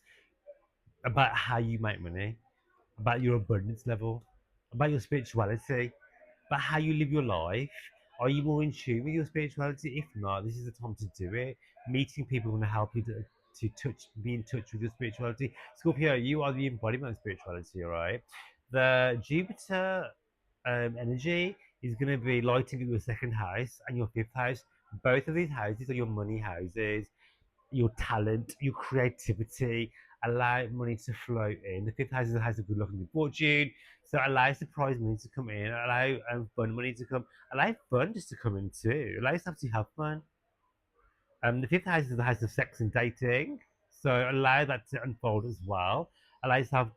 about how you make money, about your abundance level, about your spirituality, about how you live your life. Are you more in tune with your spirituality? If not, this is the time to do it. Meeting people going to help you be in touch with your spirituality. Scorpio, you are the embodiment of spirituality, all right? The Jupiter energy is going to be lighting up your second house and your fifth house. Both of these houses are your money houses, your talent, your creativity, allow money to flow in. The fifth house is a house of good luck and good fortune. So allow surprise money to come in, allow fun money to come, allow fun just to come in too. Allow yourself to have fun. The fifth house is the house of sex and dating. So allow that to unfold as well. Allow yourself,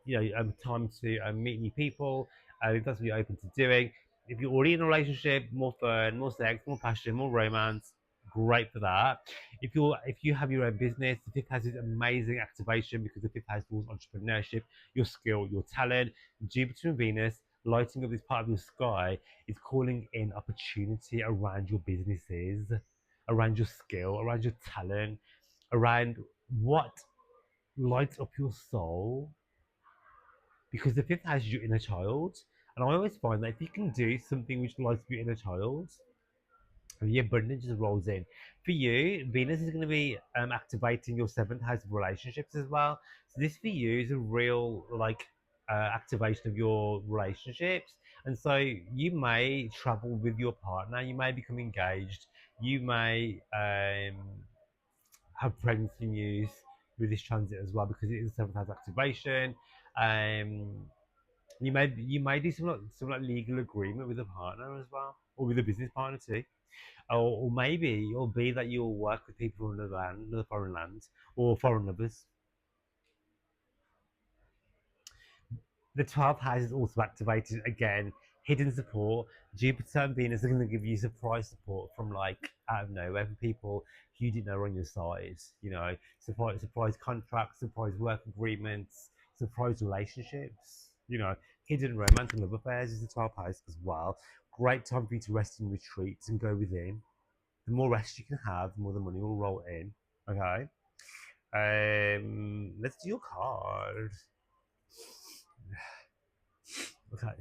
time to meet new people. If that's what you're open to doing. If you're already in a relationship, more fun, more sex, more passion, more romance. Great for that. If you have your own business, the fifth house is amazing activation because the fifth house rules entrepreneurship, your skill, your talent. Jupiter and Venus lighting up this part of your sky is calling in opportunity around your businesses, around your skill, around your talent, around what lights up your soul. Because the fifth house is your inner child. And I always find that if you can do something which lights up your inner child, the abundance just rolls in. For you, Venus is going to be activating your seventh house of relationships as well. So this for you is a real activation of your relationships, and so you may travel with your partner. You may become engaged. You may have pregnancy news with this transit as well because it is a seventh house activation. Um, you may do some like legal agreement with a partner as well, or with a business partner too. Or maybe it'll be that you'll work with people from another land, another foreign land, or foreign lovers. The 12th house is also activated again. Hidden support. Jupiter and Venus are going to give you surprise support from like out of nowhere for people who you didn't know were on your side. Surprise contracts, surprise work agreements, surprise relationships. Hidden romance and love affairs is the 12th house as well. Great time for you to rest and retreat and go within. The more rest you can have, the more the money will roll in. Okay. Let's do your card. Okay.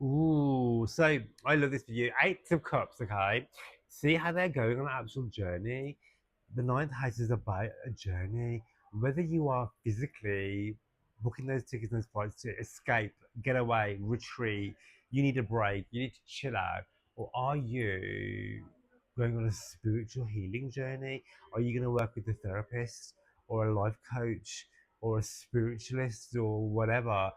Ooh, so I love this for you. Eight of Cups, okay? See how they're going on an actual journey. The ninth house is about a journey. Whether you are physically booking those tickets and those flights to escape, get away, retreat, you need a break, you need to chill out, or are you going on a spiritual healing journey? Are you going to work with a therapist or a life coach or a spiritualist or whatever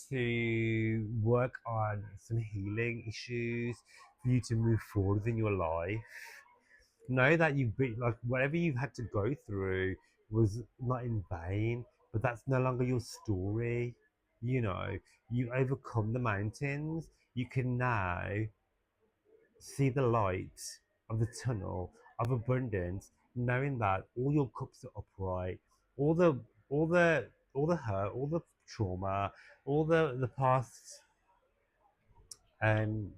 to work on some healing issues for you to move forward in your life? Know that you've been like whatever you've had to go through was not in vain, but that's no longer your story. You know, you overcome the mountains. You can now see the light of the tunnel of abundance, knowing that all your cups are upright, all the all the hurt, all the trauma, all the past um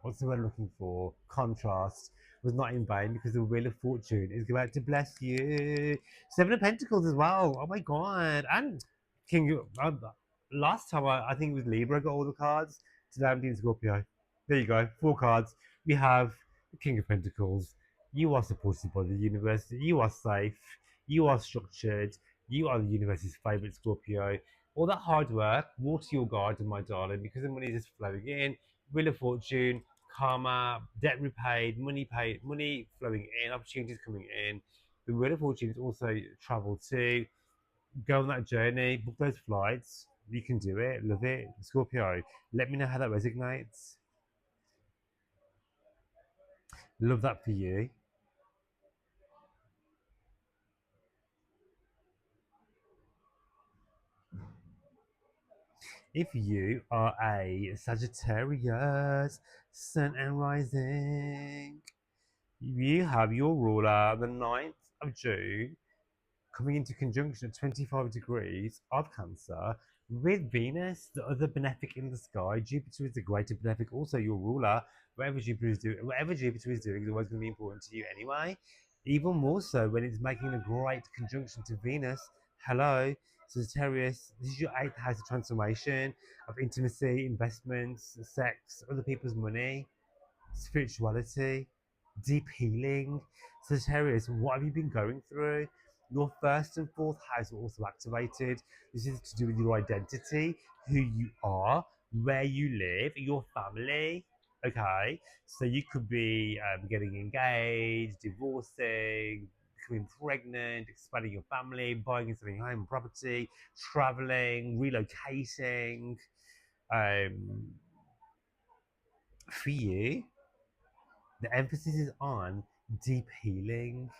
what's the word I'm looking for? Contrast was not in vain because the Wheel of Fortune is about to bless you. Seven of Pentacles as well. Oh my god! And King. Last time I think it was Libra got all the cards. Today I'm doing Scorpio. There you go. Four cards. We have the King of Pentacles. You are supported by the universe. You are safe. You are structured. You are the universe's favorite Scorpio. All that hard work, water your garden, my darling, because the money is just flowing in. Wheel of Fortune, karma, debt repaid, money paid, money flowing in, opportunities coming in. The Wheel of Fortune is also travel too. Go on that journey, book those flights. You can do it, love it. Scorpio, let me know how that resonates. Love that for you. If you are a Sagittarius, Sun and Rising, you have your ruler the 9th of June coming into conjunction at 25 degrees of Cancer with Venus, the other benefic in the sky. Jupiter is the greater benefic, also your ruler. Whatever Jupiter is doing is always going to be important to you anyway. Even more so when it's making a great conjunction to Venus. Hello, Sagittarius. This is your eighth house of transformation, of intimacy, investments, sex, other people's money, spirituality, deep healing. Sagittarius, what have you been going through? Your first and fourth house are also activated. This is to do with your identity, who you are, where you live, your family. Okay, so you could be getting engaged, divorcing, becoming pregnant, expanding your family, buying and selling home and property, traveling, relocating. Um, for you, the emphasis is on deep healing,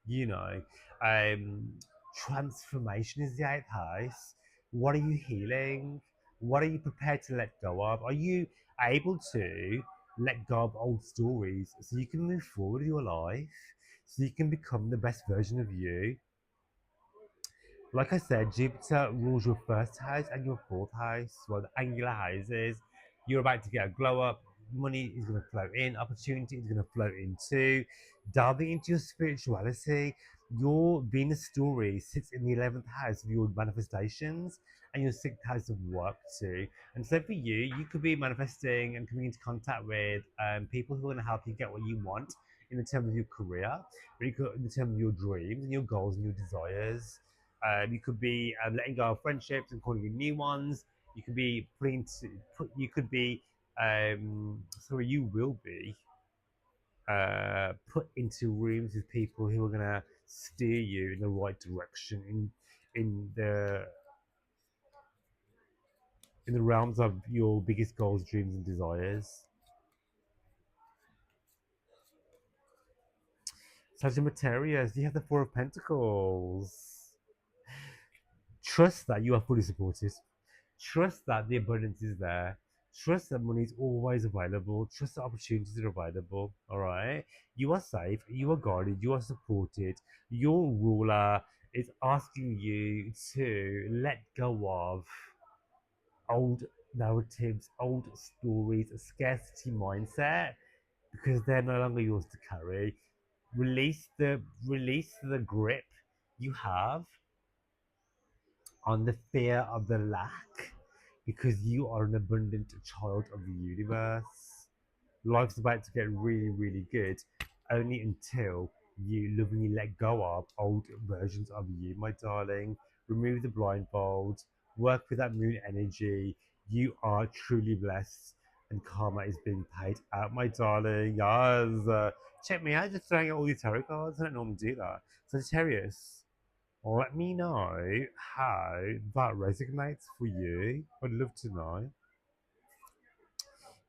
you know, um, transformation is the eighth house. What are you healing? What are you prepared to let go of? Are you able to let go of old stories so you can move forward with your life, so you can become the best version of you? Like I said, Jupiter rules your first house and your fourth house, well, the angular houses. You're about to get a glow up. Money is going to flow in. Opportunity is going to flow in too. Delving into your spirituality. Your Venus story sits in the 11th house of your manifestations and your 6th house of work too. And so for you, you could be manifesting and coming into contact with people who are going to help you get what you want in the terms of your career, but you could, in the terms of your dreams and your goals and your desires. You could be letting go of friendships and calling in new ones. You could be you could be, sorry, you will be put into rooms with people who are gonna steer you in the right direction in the in the realms of your biggest goals, dreams, and desires. Sagittarius, you have the Four of Pentacles. Trust that you are fully supported. Trust that the abundance is there. Trust that money is always available. Trust that opportunities are available. All right. You are safe. You are guarded. You are supported. Your ruler is asking you to let go of old narratives, old stories, a scarcity mindset because they're no longer yours to carry. Release the grip you have on the fear of the lack because you are an abundant child of the universe. Life's about to get really, really good only until you lovingly let go of old versions of you, my darling. Remove the blindfold, work with that moon energy. You are truly blessed, and karma is being paid out, my darling. Yes. Check me out, just throwing out all these tarot cards. I don't normally do that. Sagittarius, let me know how that resonates for you. I'd love to know.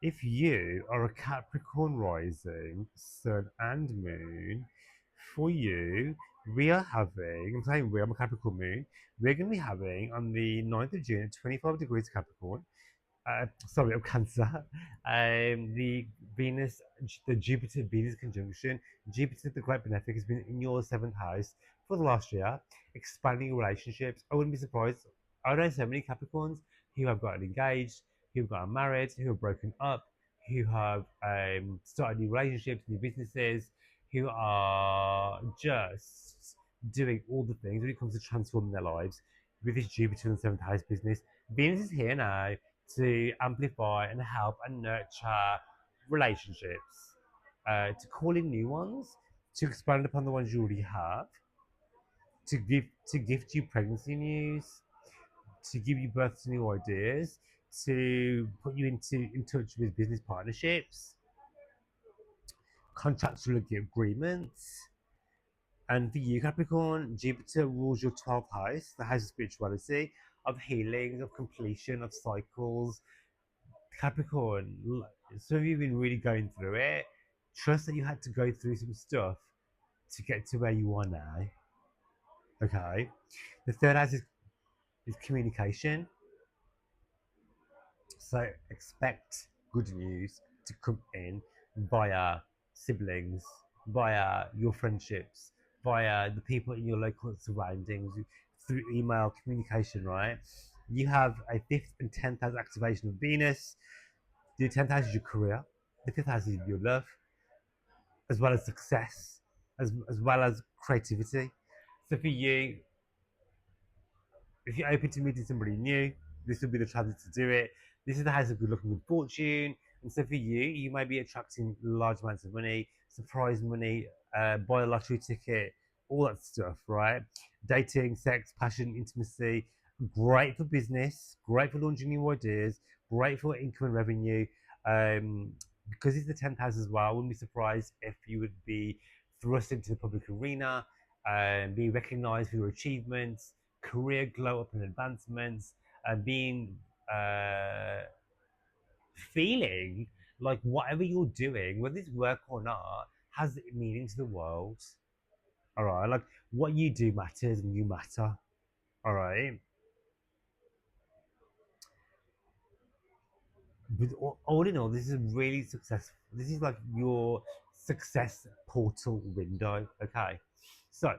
If you are a Capricorn rising, Sun and Moon, for you, we are having, I'm saying we, I'm a Capricorn Moon, we're going to be having on the 9th of June, 25 degrees Capricorn, sorry, of Cancer, the Venus, the Jupiter Venus conjunction. Jupiter, the great benefic, has been in your seventh house for the last year, expanding relationships. I wouldn't be surprised. I know so many Capricorns who have gotten engaged, who have gotten married, who have broken up, who have started new relationships, new businesses, who are just doing all the things when it comes to transforming their lives with this Jupiter in the seventh house business. Venus is here now to amplify and help and nurture relationships, to call in new ones, to expand upon the ones you already have, to gift you pregnancy news, to give you birth to new ideas, to put you in touch with business partnerships, contractual agreements. And for you, Capricorn, Jupiter rules your 12th house, the house of spirituality, of healing, of completion, of cycles, Capricorn, some of you have been really going through it. Trust that you had to go through some stuff to get to where you are now. Okay. The third house is communication. So expect good news to come in via siblings, via your friendships, via the people in your local surroundings, through email communication, right? You have a fifth and 10th house activation of Venus. The 10th house is your career. The fifth house is your love, as well as success, as well as creativity. So for you, if you're open to meeting somebody new, this will be the transit to do it. This is the house of good luck and good fortune. And so for you, you may be attracting large amounts of money, surprise money, buy a lottery ticket, all that stuff, right? Dating, sex, passion, intimacy, great for business, great for launching new ideas, great for income and revenue. Because it's the 10th house as well, I wouldn't be surprised if you would be thrust into the public arena and be recognized for your achievements, career glow up and advancements, and being feeling like whatever you're doing, whether it's work or not, has meaning to the world. All right, like what you do matters and you matter. All right, but all in all, this is really successful. This is like your success portal window. Okay, so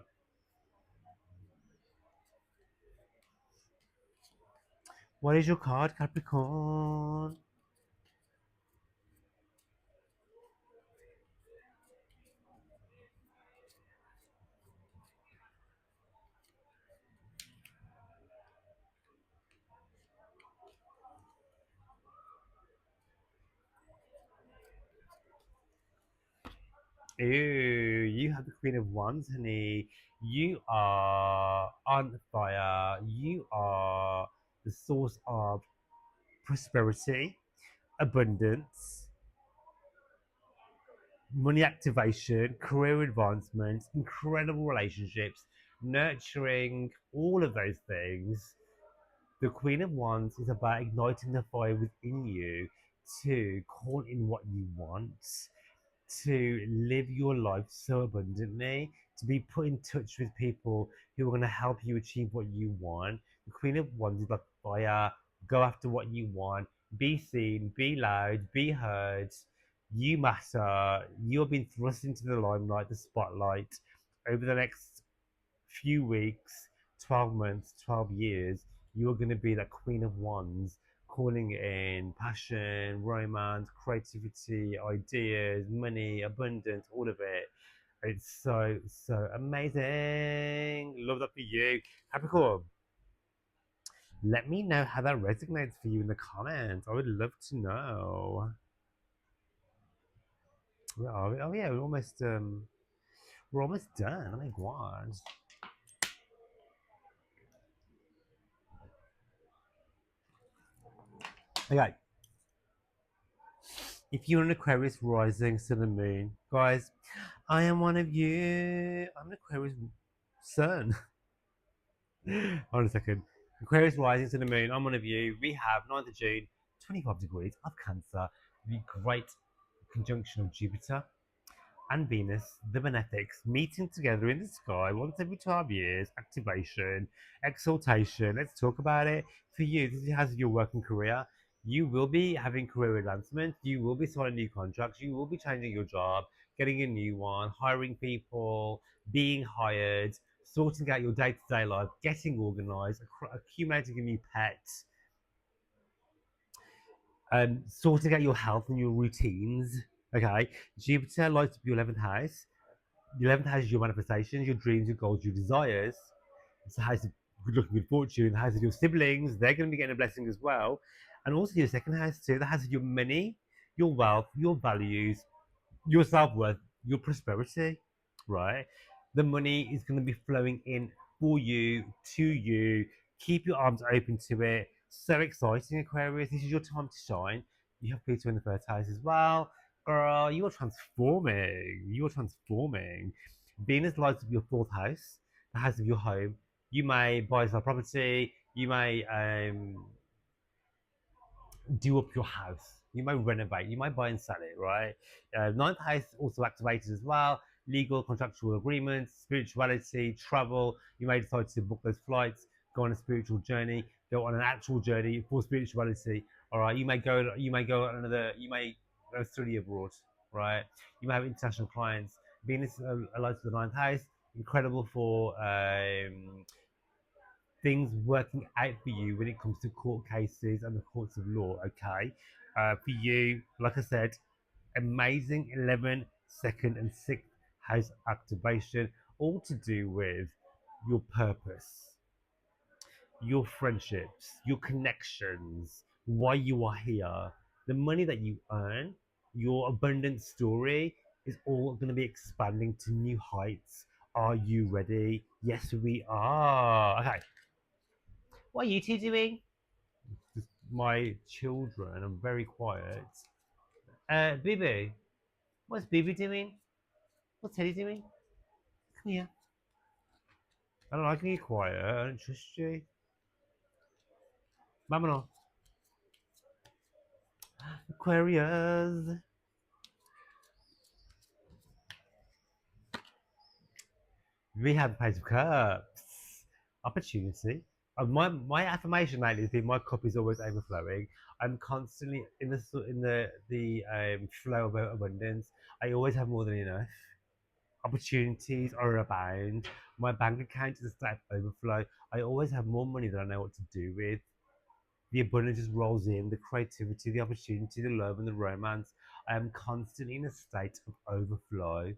what is your card, Capricorn? Ew, you have the Queen of Wands, honey. You are on fire. You are the source of prosperity, abundance, money activation, career advancement, incredible relationships, nurturing, all of those things. The Queen of Wands is about igniting the fire within you to call in what you want, to live your life so abundantly, to be put in touch with people who are going to help you achieve what you want. The Queen of Wands is like fire, go after what you want, be seen, be loud, be heard. You matter. You're being thrust into the limelight, the spotlight over the next few weeks, 12 months, 12 years. You're going to be that Queen of Wands calling in passion, romance, creativity, ideas, money, abundance, all of it. It's so, so amazing. Love that for you. Capricorn, let me know how that resonates for you in the comments. I would love to know. Where are we? Oh yeah, we're almost done. Oh my god. Okay, if you're an Aquarius rising, sun and moon, guys, I am one of you. I'm an Aquarius sun. Hold on a second. Aquarius rising to the moon. I'm one of you. We have 9th of June, 25 degrees of Cancer. the great conjunction of Jupiter and Venus, the benefics, meeting together in the sky once every 12 years, activation, exaltation. Let's talk about it. For you, this has your working career. You will be having career advancement. You will be signing new contracts. You will be changing your job, getting a new one, hiring people, being hired, sorting out your day to day life, getting organized, accumulating a new pet, sorting out your health and your routines. Okay, Jupiter lights up your 11th house. The 11th house is your manifestations, your dreams, your goals, your desires. It's the house of good luck and good fortune. The house of your siblings, they're going to be getting a blessing as well. And also your second house too, the house of your money, your wealth, your values, your self worth, your prosperity, right? The money is going to be flowing in for you, to you. Keep your arms open to it. So exciting, Aquarius. This is your time to shine. You have Pluto in the first house as well. Girl, you are transforming. You are transforming. Venus lights up your fourth house, the house of your home. You may buy some property. You may do up your house. You might renovate. You might buy and sell it, right? Ninth house also activated as well. Legal, contractual agreements, spirituality, travel. You may decide to book those flights, go on a spiritual journey, go on an actual journey for spirituality. All right. You may go. You may go on another. You may go study abroad, right? You may have international clients. Venus aligns to the ninth house. Incredible for things working out for you when it comes to court cases and the courts of law. Okay, for you, like I said, amazing 11, second, and sixth house activation, all to do with your purpose, your friendships, your connections, why you are here, the money that you earn, your abundant story is all going to be expanding to new heights. Are you ready? Yes, we are. Okay, what are you two doing? Just my children are very quiet. Bibi, what's Bibi doing? What's Teddy doing? Come here. I don't like you quiet. I don't trust you. Vámonos. Aquarius. We have Page of Cups. Opportunity. My affirmation lately has been my cup is always overflowing. I'm constantly in the flow of abundance. I always have more than enough. Opportunities are abound. My bank account is a state of overflow. I always have more money than I know what to do with. The abundance just rolls in, the creativity, the opportunity, the love, and the romance. I am constantly in a state of overflow.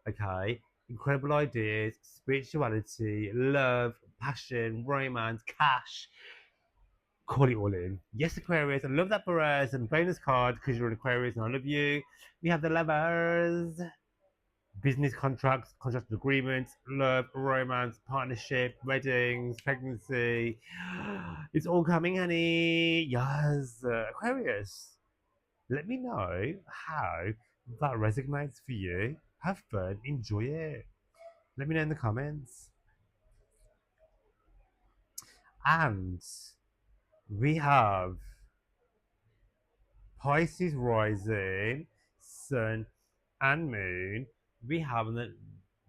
Okay? Incredible ideas, spirituality, love, passion, romance, cash. Call it all in. Yes, Aquarius. I love that for us. And bonus card because you're an Aquarius and I love you. We have the lovers, business contracts, contract agreements, love, romance, partnership, weddings, pregnancy. It's all coming, honey. Yes, Aquarius. Let me know how that resonates for you. Have fun, enjoy it. Let me know in the comments. And we have Pisces rising, Sun, and Moon. We have on the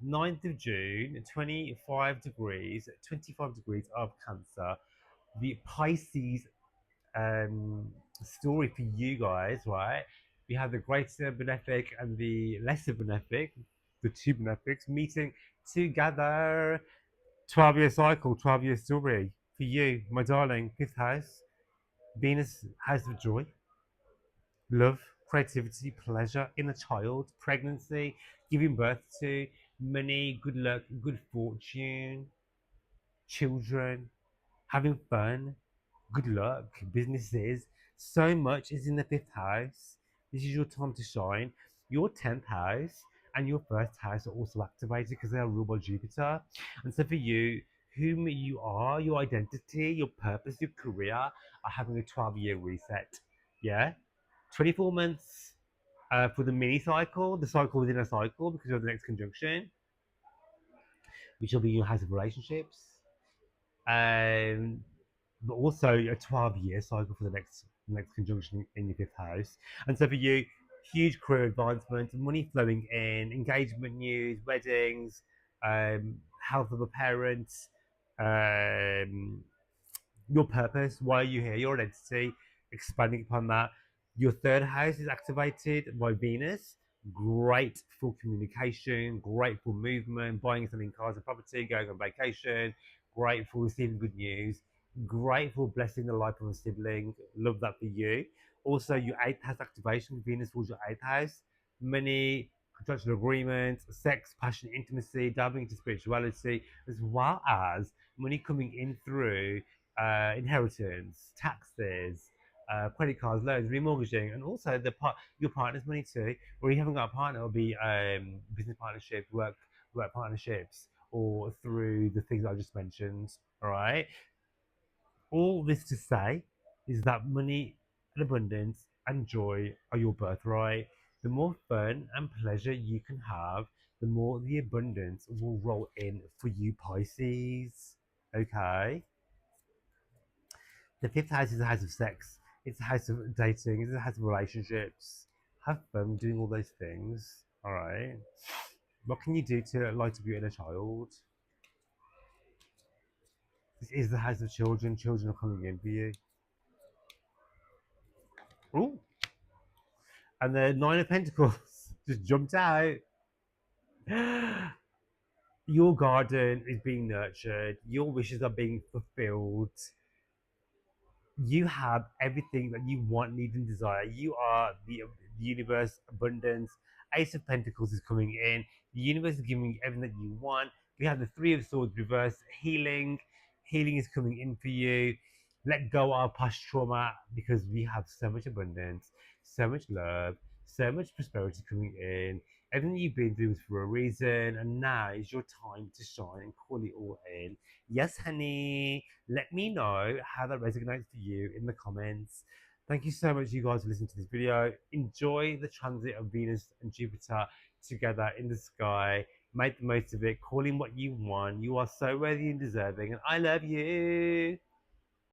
9th of June, 25 degrees of Cancer. The Pisces story for you guys, right? We have the greater benefic and the lesser benefic, the two benefics meeting together. 12-year cycle, 12-year story for you, my darling. Fifth house, Venus, house of joy, love, creativity, pleasure, inner child, pregnancy, giving birth to, money, good luck, good fortune, children, having fun, good luck, businesses. So much is in the fifth house. This is your time to shine. Your 10th house and your first house are also activated because they are ruled by Jupiter. And so for you, whom you are, your identity, your purpose, your career are having a 12-year reset. Yeah? 24 months for the mini cycle, the cycle within a cycle because of the next conjunction, which will be your house of relationships. Um, but also a 12-year cycle for the next next conjunction in your fifth house. And so for you, huge career advancement, money flowing in, engagement news, weddings, health of a parent, um, your purpose, why are you here, your identity, expanding upon that. Your third house is activated by Venus. Great for communication, great for movement, buying and selling cars and property, going on vacation, great for receiving good news, great for blessing the life of a sibling. Love that for you. Also, your eighth house activation, Venus rules your eighth house. Money, contractual agreements, sex, passion, intimacy, diving into spirituality, as well as money coming in through inheritance, taxes, credit cards, loans, remortgaging, and also your partner's money too. Or you haven't got a partner, it'll be business partnerships, work partnerships, or through the things I just mentioned. All right. All this to say is that money and abundance and joy are your birthright. The more fun and pleasure you can have, the more the abundance will roll in for you, Pisces. Okay. The fifth house is a house of sex. It's a house of dating. It's a house of relationships. Have fun doing all those things. All right. What can you do to light up your inner child? This is the house of children. Children are coming in for you. Ooh. And the Nine of Pentacles just jumped out. Your garden is being nurtured. Your wishes are being fulfilled. You have everything that you want, need, and desire. You are the universe, abundance. Ace of Pentacles is coming in. The universe is giving you everything that you want. We have the Three of Swords reverse, healing. Healing is coming in for you. Let go of past trauma because we have so much abundance, so much love, so much prosperity coming in. Everything you've been through is for a reason, and now is your time to shine and call it all in. Yes, honey. Let me know how that resonates for you in the comments. Thank you so much, you guys, for listening to this video. Enjoy the transit of Venus and Jupiter together in the sky. Make the most of it. Call in what you want. You are so worthy and deserving, and I love you.